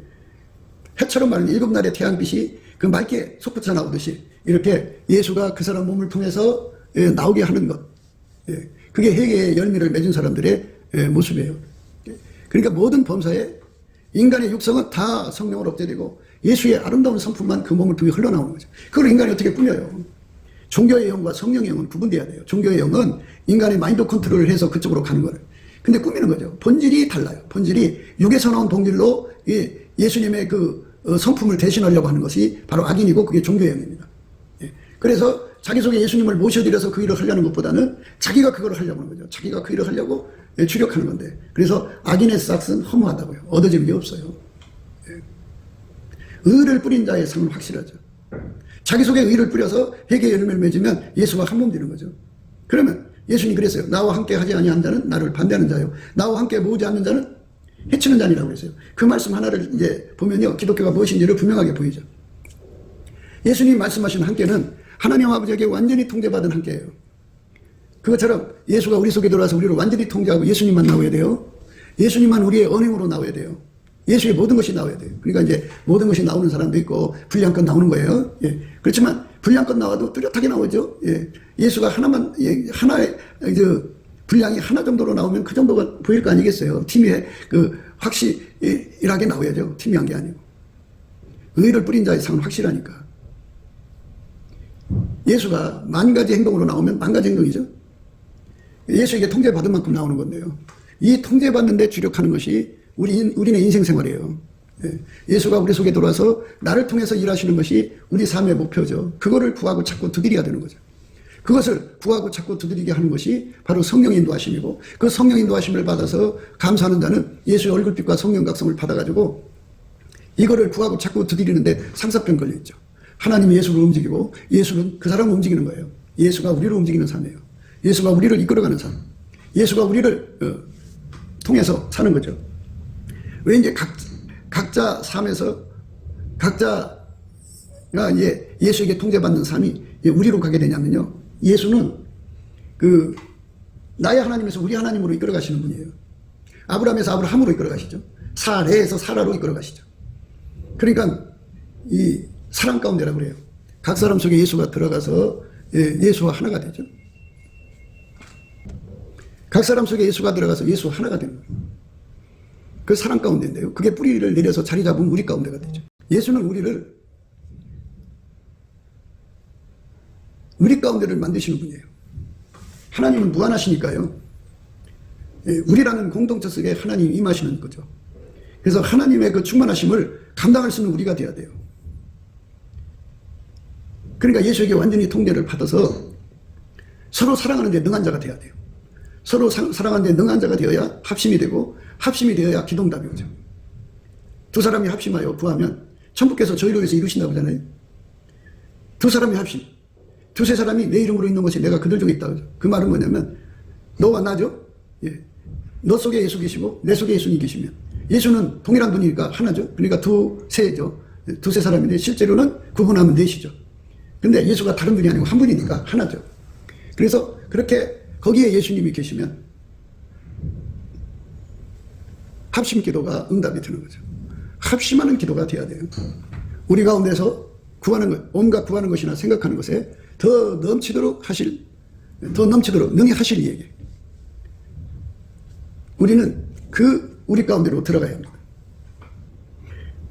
해처럼 말하는 7날의 태양빛이 그 맑게 솟구쳐 나오듯이 이렇게 예수가 그 사람 몸을 통해서 나오게 하는 것. 예. 그게 회개의 열매를 맺은 사람들의 모습이에요. 그러니까 모든 범사에 인간의 육성은 다 성령으로 억제되고 예수의 아름다운 성품만 그 몸을 통해 흘러나오는 거죠. 그걸 인간이 어떻게 꾸며요? 종교의 영과 성령의 영은 구분돼야 돼요. 종교의 영은 인간의 마인드 컨트롤을 해서 그쪽으로 가는 거를. 근데 꾸미는 거죠. 본질이 달라요. 본질이 육에서 나온 본질로 예수님의 그 성품을 대신하려고 하는 것이 바로 악인이고 그게 종교의 영입니다. 그래서 자기 속에 예수님을 모셔드려서 그 일을 하려는 것보다는 자기가 그걸 하려고 하는 거죠. 자기가 그 일을 하려고 주력하는 건데 그래서 악인의 싹은 허무하다고요. 얻어지는 게 없어요. 의를 뿌린 자의 상은 확실하죠. 자기 속에 의를 뿌려서 회개의 열매를 맺으면 예수와 한 몸 되는 거죠. 그러면 예수님 그랬어요. 나와 함께 하지 아니한 자는 나를 반대하는 자요. 나와 함께 모으지 않는 자는 해치는 자니라고 했어요. 그 말씀 하나를 이제 보면요. 기독교가 무엇인지를 분명하게 보이죠. 예수님 말씀하신 함께는 하나님 아버지에게 완전히 통제받은 함께예요. 그것처럼 예수가 우리 속에 들어와서 우리를 완전히 통제하고 예수님만 나와야 돼요. 예수님만 우리의 언행으로 나와야 돼요. 예수의 모든 것이 나와야 돼요. 그러니까 이제 모든 것이 나오는 사람도 있고 분량껏 나오는 거예요. 예. 그렇지만 분량껏 나와도 뚜렷하게 나오죠. 예. 예수가 하나만, 하나의 분량이 하나 정도로 나오면 그 정도가 보일 거 아니겠어요. 팀이 확실하게 나와야죠. 팀이 한 게 아니고. 의를 뿌린 자의 상은 확실하니까. 예수가 10,000가지 행동으로 나오면 10,000가지 행동이죠. 예수에게 통제받은 만큼 나오는 건데요. 이 통제받는 데 주력하는 것이 우리는 인생 생활이에요. 예수가 우리 속에 들어와서 나를 통해서 일하시는 것이 우리 삶의 목표죠. 그거를 구하고 찾고 두드려야 되는 거죠. 그것을 구하고 찾고 두드리게 하는 것이 바로 성령의 인도하심이고 그 성령의 인도하심을 받아서 감사하는 자는 예수의 얼굴빛과 성령 각성을 받아가지고 이거를 구하고 찾고 두드리는데 상사병 걸려있죠. 하나님이 예수를 움직이고 예수는 그 사람을 움직이는 거예요. 예수가 우리를 움직이는 삶이에요. 예수가 우리를 이끌어가는 삶. 예수가 우리를 통해서 사는 거죠. 왜 이제 각자 삶에서 각자가 이제 예수에게 통제받는 삶이 우리로 가게 되냐면요. 예수는 그 나의 하나님에서 우리 하나님으로 이끌어 가시는 분이에요. 아브라함에서 아브라함으로 이끌어 가시죠. 사레에서 사라로 이끌어 가시죠. 그러니까 이 사랑 가운데라고 그래요. 각 사람 속에 예수가 들어가서 예수와 하나가 되죠. 각 사람 속에 예수가 들어가서 예수와 하나가 되는 거예요. 그 사랑 가운데인데요. 그게 뿌리를 내려서 자리 잡은 우리 가운데가 되죠. 예수는 우리 가운데를 만드시는 분이에요. 하나님은 무한하시니까요. 우리라는 공동체 속에 하나님이 임하시는 거죠. 그래서 하나님의 그 충만하심을 감당할 수 있는 우리가 되어야 돼요. 그러니까 예수에게 완전히 통제를 받아서 서로 사랑하는 데 능한 자가 되어야 돼요. 서로 사랑하는 데 능한 자가 되어야 합심이 되고, 합심이 되어야 기도응답이 오죠. 두 사람이 합심하여 구하면 천부께서 저희를 위해서 이루신다고 하잖아요. 두 사람이 합심. 두세 사람이 내 이름으로 있는 것이 내가 그들 중에 있다. 그 말은 뭐냐면 너와 나죠. 예. 너 속에 예수 계시고 내 속에 예수님 계시면 예수는 동일한 분이니까 하나죠. 그러니까 두세죠. 두세 사람인데 실제로는 구분하면 넷이죠. 근데 예수가 다른 분이 아니고 한 분이니까 하나죠. 그래서 그렇게 거기에 예수님이 계시면 합심 기도가 응답이 되는 거죠. 합심하는 기도가 돼야 돼요. 우리 가운데서 구하는 것, 온갖 구하는 것이나 생각하는 것에 더 넘치도록 능히 하실 이에게 우리는 우리 가운데로 들어가야 합니다.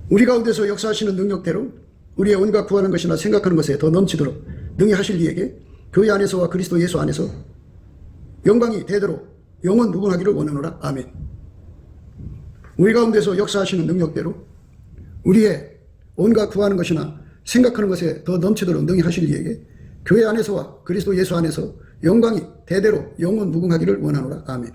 우리 가운데서 역사하시는 능력대로 우리의 온갖 구하는 것이나 생각하는 것에 더 넘치도록 능히 하실 이에게 교회 안에서와 그리스도 예수 안에서 영광이 대대로 영원 무궁하기를 원하노라. 아멘. 우리 가운데서 역사하시는 능력대로 우리의 온갖 구하는 것이나 생각하는 것에 더 넘치도록 능히 하실 이에게 교회 안에서와 그리스도 예수 안에서 영광이 대대로 영원 무궁하기를 원하노라. 아멘.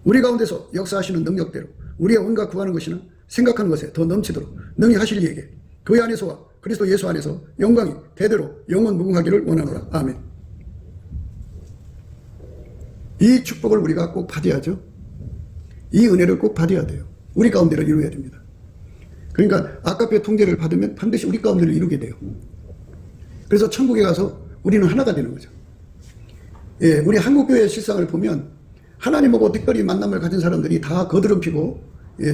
우리 가운데서 역사하시는 능력대로 우리의 온갖 구하는 것이나 생각하는 것에 더 넘치도록 능히 하실 이에게 교회 안에서와 그리스도 예수 안에서 영광이 대대로 영원 무궁하기를 원하노라. 아멘. 이 축복을 우리가 꼭 받아야죠. 이 은혜를 꼭 받아야 돼요. 우리 가운데를 이루어야 됩니다. 그러니까 아까페 통제를 받으면 반드시 우리 가운데를 이루게 돼요. 그래서 천국에 가서 우리는 하나가 되는 거죠. 예, 우리 한국교회 실상을 보면 하나님하고 특별히 만남을 가진 사람들이 다 거드름피고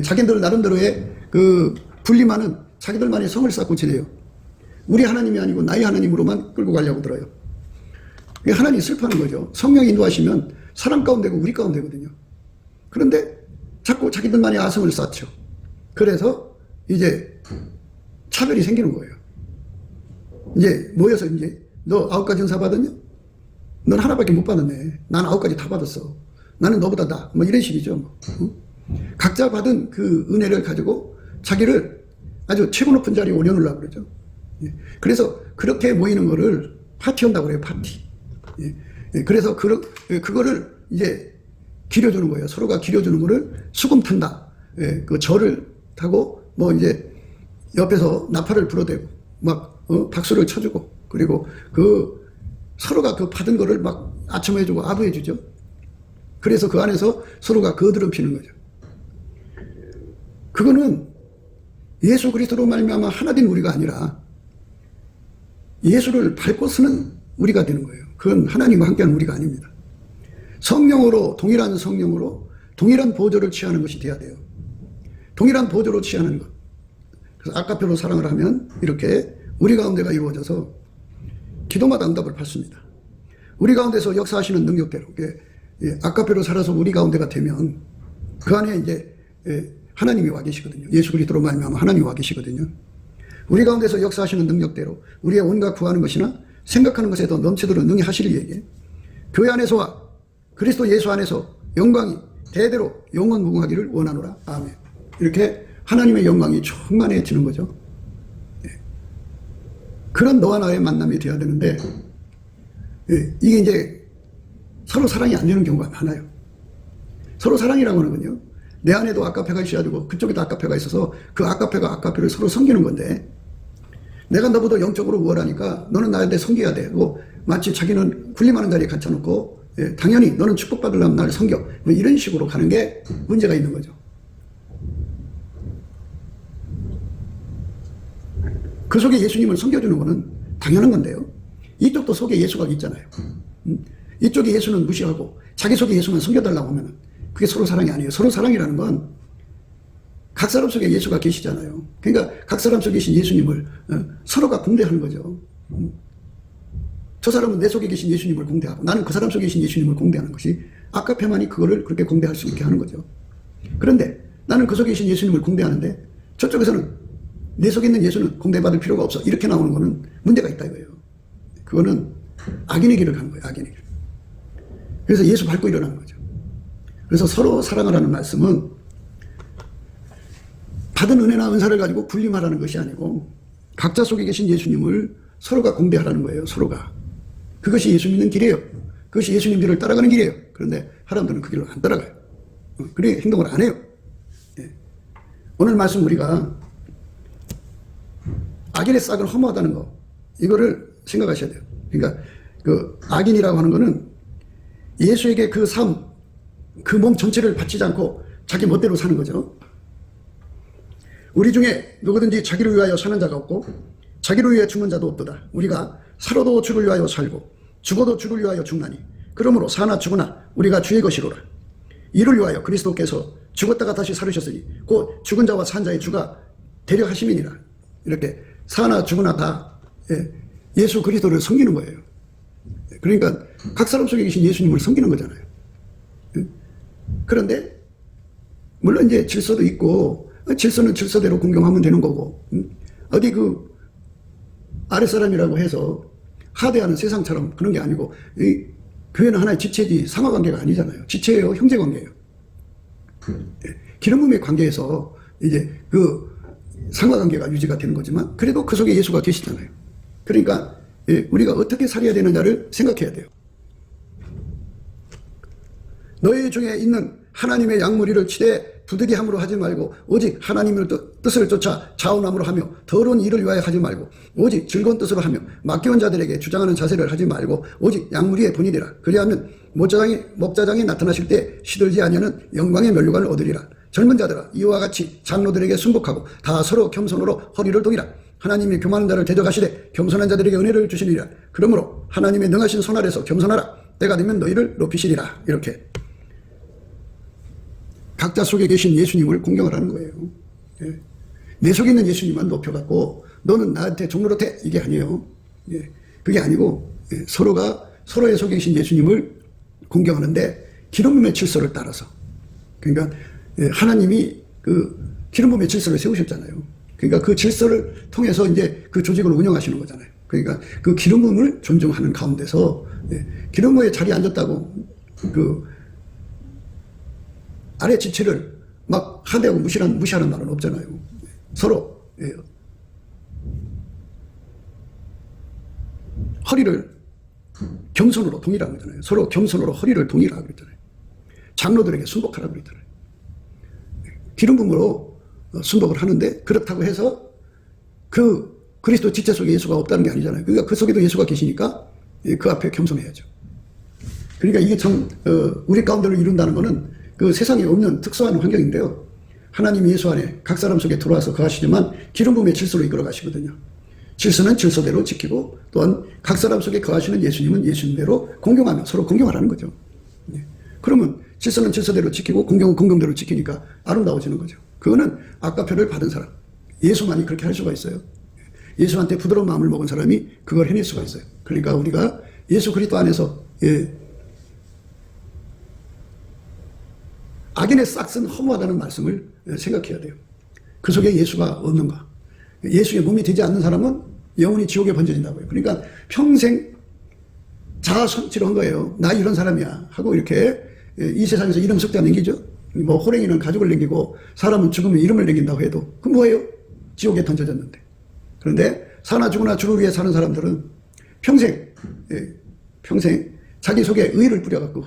자기들 나름대로의 그 분리만은 자기들만의 성을 쌓고 지내요. 우리 하나님이 아니고 나의 하나님으로만 끌고 가려고 들어요. 하나님이 슬퍼하는 거죠. 성령이 인도하시면 사람 가운데고 우리 가운데거든요. 그런데 자꾸 자기들만의 아성을 쌓죠. 그래서 이제 차별이 생기는 거예요. 이제 모여서 이제 너 9가지 은사 받았냐? 넌 하나밖에 못 받았네. 난 9가지 다 받았어. 나는 너보다 나. 뭐 이런 식이죠. 뭐. 각자 받은 그 은혜를 가지고 자기를 아주 최고 높은 자리에 올려놓으려고 그러죠. 그래서 그렇게 모이는 거를 파티한다고 그래요. 파티. 그래서 그거를 이제 기려주는 거예요. 서로가 기려주는 거를 수금 탄다. 그 절을 타고 뭐 이제 옆에서 나팔을 불어대고 막 박수를 쳐주고 그리고 그 서로가 그 받은 거를 막 아첨해주고 아부해주죠. 그래서 그 안에서 서로가 거드름 피는 거죠. 그거는 예수 그리스도로 말미암아 하나 된 우리가 아니라 예수를 밟고 서는 우리가 되는 거예요. 그건 하나님과 함께하는 우리가 아닙니다. 성령으로 동일한 성령으로 동일한 보조를 취하는 것이 돼야 돼요. 동일한 보조로 취하는 것. 그래서 아까표로 사랑을 하면 이렇게 우리 가운데가 이루어져서 기도마다 응답을 받습니다. 우리 가운데서 역사하시는 능력대로 아까표로 살아서 우리 가운데가 되면 그 안에 이제 하나님이 와 계시거든요. 예수 그리스도로 말미암아 하나님이 와 계시거든요. 우리 가운데서 역사하시는 능력대로 우리의 온갖 구하는 것이나 생각하는 것에 더 넘치도록 능히 하실 이에게 교회 안에서와 그리스도 예수 안에서 영광이 대대로 영원 무궁하기를 원하노라. 아멘. 이렇게 하나님의 영광이 충만해지는 거죠. 그런 너와 나의 만남이 되어야 되는데 이게 이제 서로 사랑이 안 되는 경우가 많아요. 서로 사랑이라고 하는 건요. 내 안에도 아까페가 있어가지고 그쪽에도 아까페가 있어서 그 아까페가 아까페를 서로 섬기는 건데 내가 너보다 영적으로 우월하니까 너는 나한테 섬겨야 돼. 마치 자기는 군림하는 자리에 갇혀놓고 당연히 너는 축복받으려면 나를 섬겨. 뭐 이런 식으로 가는 게 문제가 있는 거죠. 그 속에 예수님을 섬겨주는 거는 당연한 건데요. 이쪽도 속에 예수가 있잖아요. 이쪽에 예수는 무시하고 자기 속에 예수만 섬겨달라고 하면 그게 서로 사랑이 아니에요. 서로 사랑이라는 건 각 사람 속에 예수가 계시잖아요. 그러니까 각 사람 속에 계신 예수님을 서로가 공대하는 거죠. 저 사람은 내 속에 계신 예수님을 공대하고 나는 그 사람 속에 계신 예수님을 공대하는 것이 아까페만이 그거를 그렇게 공대할 수 있게 하는 거죠. 그런데 나는 그 속에 계신 예수님을 공대하는데 저쪽에서는 내 속에 있는 예수는 공대받을 필요가 없어. 이렇게 나오는 거는 문제가 있다 이거예요. 그거는 악인의 길을 가는 거예요. 악인의 길. 그래서 예수 밟고 일어나는 거죠. 그래서 서로 사랑하라는 말씀은 받은 은혜나 은사를 가지고 군림하라는 것이 아니고 각자 속에 계신 예수님을 서로가 공대하라는 거예요. 서로가. 그것이 예수 믿는 길이에요. 그것이 예수님 길을 따라가는 길이에요. 그런데 사람들은 그 길을 안 따라가요. 그래 행동을 안 해요. 예. 오늘 말씀 우리가 악인의 싹을 허무하다는 거 이거를 생각하셔야 돼요. 그러니까 그 악인이라고 하는 거는 예수에게 그 삶, 그 몸 전체를 바치지 않고 자기 멋대로 사는 거죠. 우리 중에 누구든지 자기를 위하여 사는 자가 없고 자기를 위해 죽는 자도 없도다. 우리가 살아도 주를 위하여 살고 죽어도 주를 위하여 죽나니 그러므로 사나 죽으나 우리가 주의 것이로라. 이를 위하여 그리스도께서 죽었다가 다시 살으셨으니 곧 죽은 자와 산 자의 주가 되려 하심이니라. 이렇게 사나 죽으나 다 예수 그리스도를 섬기는 거예요. 그러니까 각 사람 속에 계신 예수님을 섬기는 거잖아요. 그런데 물론 이제 질서도 있고 질서는 질서대로 공경하면 되는 거고 어디 그 아랫사람이라고 해서 하대하는 세상처럼 그런 게 아니고 이 교회는 하나의 지체지 상하관계가 아니잖아요. 지체예요. 형제관계예요. 기름부음의 관계에서 이제 그 상하관계가 유지가 되는 거지만 그래도 그 속에 예수가 계시잖아요. 그러니까 우리가 어떻게 살아야 되느냐를 생각해야 돼요. 너희 중에 있는 하나님의 양무리를 치되 부득이함으로 하지 말고 오직 하나님의 뜻을 쫓아 자원함으로 하며 더러운 일을 위하여 하지 말고 오직 즐거운 뜻으로 하며 맡겨온 자들에게 주장하는 자세를 하지 말고 오직 양무리의 본이되라. 그리하면 목자장이 나타나실 때 시들지 아니하는 영광의 면류관을 얻으리라. 젊은 자들아 이와 같이 장로들에게 순복하고 다 서로 겸손으로 허리를 동이라. 하나님이 교만한 자를 대적하시되 겸손한 자들에게 은혜를 주시리라. 그러므로 하나님의 능하신 손 아래서 겸손하라. 때가 되면 너희를 높이시리라. 이렇게 각자 속에 계신 예수님을 공경하라는 거예요. 내 속에 있는 예수님만 높여갖고 너는 나한테 종로로 돼 이게 아니에요. 그게 아니고 서로가 서로의 속에 계신 예수님을 공경하는데 기름부음의 질서를 따라서 그러니까 하나님이 그 기름부음의 질서를 세우셨잖아요. 그러니까 그 질서를 통해서 이제 그 조직을 운영하시는 거잖아요. 그러니까 그 기름부음을 존중하는 가운데서 기름부음에 자리에 앉았다고 그 아래 지체를 막 하대하고 무시하는 말은 없잖아요. 서로 허리를 겸손으로 동일하고 있잖아요. 서로 겸손으로 허리를 동일하고 있잖아요. 장로들에게 순복하라고 그랬잖아요. 기름부음으로 순복을 하는데 그렇다고 해서 그 그리스도 지체 속에 예수가 없다는 게 아니잖아요. 그러니까 그 속에도 예수가 계시니까 그 앞에 겸손해야죠. 그러니까 이게 참 우리 가운데를 이룬다는 것은 그 세상에 없는 특수한 환경인데요. 하나님 예수 안에 각 사람 속에 들어와서 거하시지만 기름부음의 질서로 이끌어 가시거든요. 질서는 질서대로 지키고 또한 각 사람 속에 거하시는 예수님은 예수님대로 공경하며 서로 공경하라는 거죠. 그러면 질서는 질서대로 지키고 공경은 공경대로 지키니까 아름다워지는 거죠. 그거는 아까표를 받은 사람. 예수만이 그렇게 할 수가 있어요. 예수한테 부드러운 마음을 먹은 사람이 그걸 해낼 수가 있어요. 그러니까 우리가 예수 그리스도 안에서 악인의 싹은 허무하다는 말씀을 생각해야 돼요. 그 속에 예수가 없는가. 예수의 몸이 되지 않는 사람은 영원히 지옥에 번져진다고요. 그러니까 평생 자아 성취를 한 거예요. 나 이런 사람이야 하고 이렇게 이 세상에서 이름 석자 남기죠. 뭐 호랭이는 가죽을 남기고 사람은 죽으면 이름을 남긴다고 해도 그 뭐예요? 지옥에 던져졌는데. 그런데 사나 죽으나 주를 위해 사는 사람들은 평생 자기 속에 의를 뿌려갖고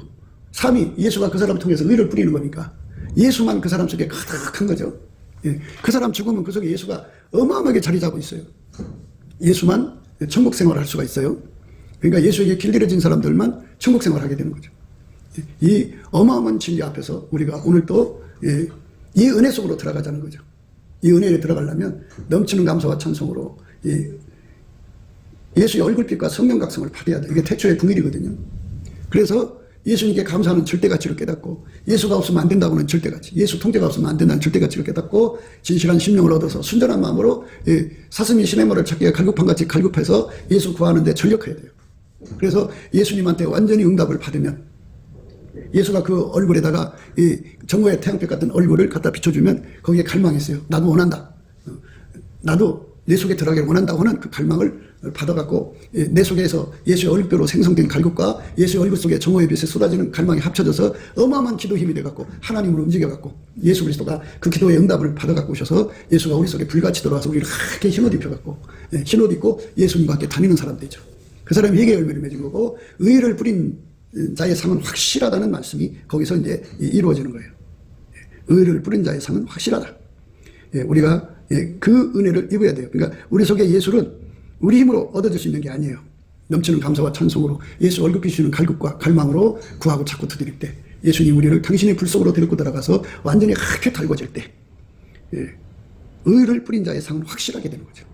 삶이 예수가 그 사람 통해서 의를 뿌리는 거니까 예수만 그 사람 속에 가득한 거죠. 그 사람 죽으면 그 속에 예수가 어마어마하게 자리 잡고 있어요. 예수만 천국 생활을 할 수가 있어요. 그러니까 예수에게 길들여진 사람들만 천국 생활을 하게 되는 거죠. 이 어마어마한 진리 앞에서 우리가 오늘 또 이 은혜 속으로 들어가자는 거죠. 이 은혜에 들어가려면 넘치는 감사와 찬송으로 예수의 얼굴빛과 성령 각성을 받아야 돼. 이게 태초의 궁일이거든요. 그래서 예수님께 감사하는 절대가치를 깨닫고, 예수가 없으면 안 된다고는 절대가치, 예수 통제가 없으면 안 된다는 절대가치를 깨닫고, 진실한 심령을 얻어서 순전한 마음으로 사슴이 시냇물을 찾기에 갈급한같이 갈급해서 예수 구하는 데 전력해야 돼요. 그래서 예수님한테 완전히 응답을 받으면, 예수가 그 얼굴에다가 이 정오의 태양빛 같은 얼굴을 갖다 비춰주면 거기에 갈망이 있어요. 나도 원한다. 나도 내 속에 들어가기를 원한다고 하는 그 갈망을 받아갖고 내 속에서 예수의 얼굴로 생성된 갈급과 예수의 얼굴 속에 정오의 빛에 쏟아지는 갈망이 합쳐져서 어마어마한 기도 힘이 돼갖고 하나님으로 움직여갖고 예수 그리스도가 그 기도의 응답을 받아갖고 오셔서 예수가 우리 속에 불같이 들어와서 우리를 하얗게 흰옷 입혀갖고 흰옷 입고 예수님과 함께 다니는 사람 되죠. 그 사람이 회개의 열매를 맺은 거고, 의를 뿌린 자의 상은 확실하다는 말씀이 거기서 이제 이루어지는 거예요. 의를 뿌린 자의 상은 확실하다. 우리가 그 은혜를 입어야 돼요. 그러니까 우리 속에 예수는 우리 힘으로 얻어질 수 있는 게 아니에요. 넘치는 감사와 찬송으로 예수 얼굴 비추는 갈급과 갈망으로 구하고 찾고 두드릴 때, 예수님 우리를 당신의 불 속으로 데리고 들어가서 완전히 하얗게 달궈질 때, 의를 뿌린 자의 상은 확실하게 되는 거죠.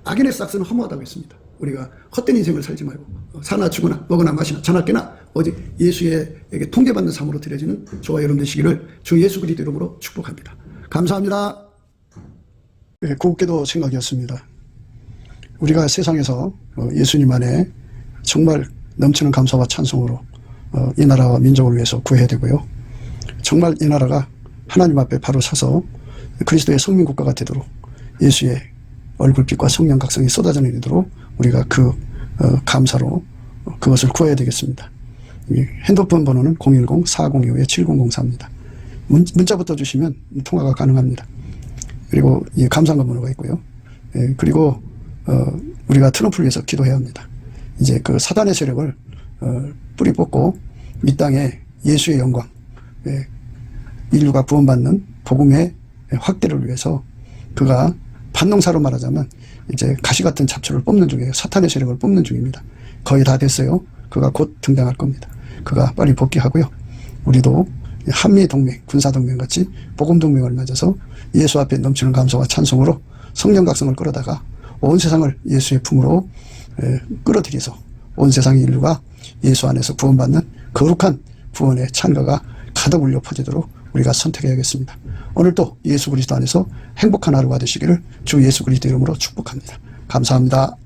악인의 싹스는 허무하다고 했습니다. 우리가 헛된 인생을 살지 말고 사나 죽으나 먹으나 마시나 자나 깨나 오직 예수에게 통제받는 삶으로 드려지는 저와 여러분 되시기를 주 예수 그리스도 이름으로 축복합니다. 감사합니다. 곱게도 생각이었습니다. 우리가 세상에서 예수님 안에 정말 넘치는 감사와 찬송으로 이 나라와 민족을 위해서 구해야 되고요. 정말 이 나라가 하나님 앞에 바로 서서 그리스도의 성민국가가 되도록 예수의 얼굴빛과 성령 각성이 쏟아져 내리도록 우리가 그 감사로 그것을 구해야 되겠습니다. 핸드폰 번호는 010-4025-7004입니다. 문자부터 주시면 통화가 가능합니다. 그리고 이 감사한 번호가 있고요. 그리고 우리가 트럼프를 위해서 기도해야 합니다. 이제 그 사단의 세력을 뿌리 뽑고 이 땅에 예수의 영광, 인류가 구원받는 복음의 확대를 위해서 그가 반농사로 말하자면 이제 가시 같은 잡초를 뽑는 중이에요. 사탄의 세력을 뽑는 중입니다. 거의 다 됐어요. 그가 곧 등장할 겁니다. 그가 빨리 복귀하고요. 우리도 한미동맹, 군사동맹같이 복음동맹을 맺어서 예수 앞에 넘치는 감사와 찬송으로 성령 각성을 끌어다가 온 세상을 예수의 품으로 끌어들여서 온 세상의 인류가 예수 안에서 구원받는 거룩한 구원의 찬가가 가득 울려 퍼지도록 우리가 선택해야겠습니다. 오늘도 예수 그리스도 안에서 행복한 하루가 되시기를 주 예수 그리스도 이름으로 축복합니다. 감사합니다.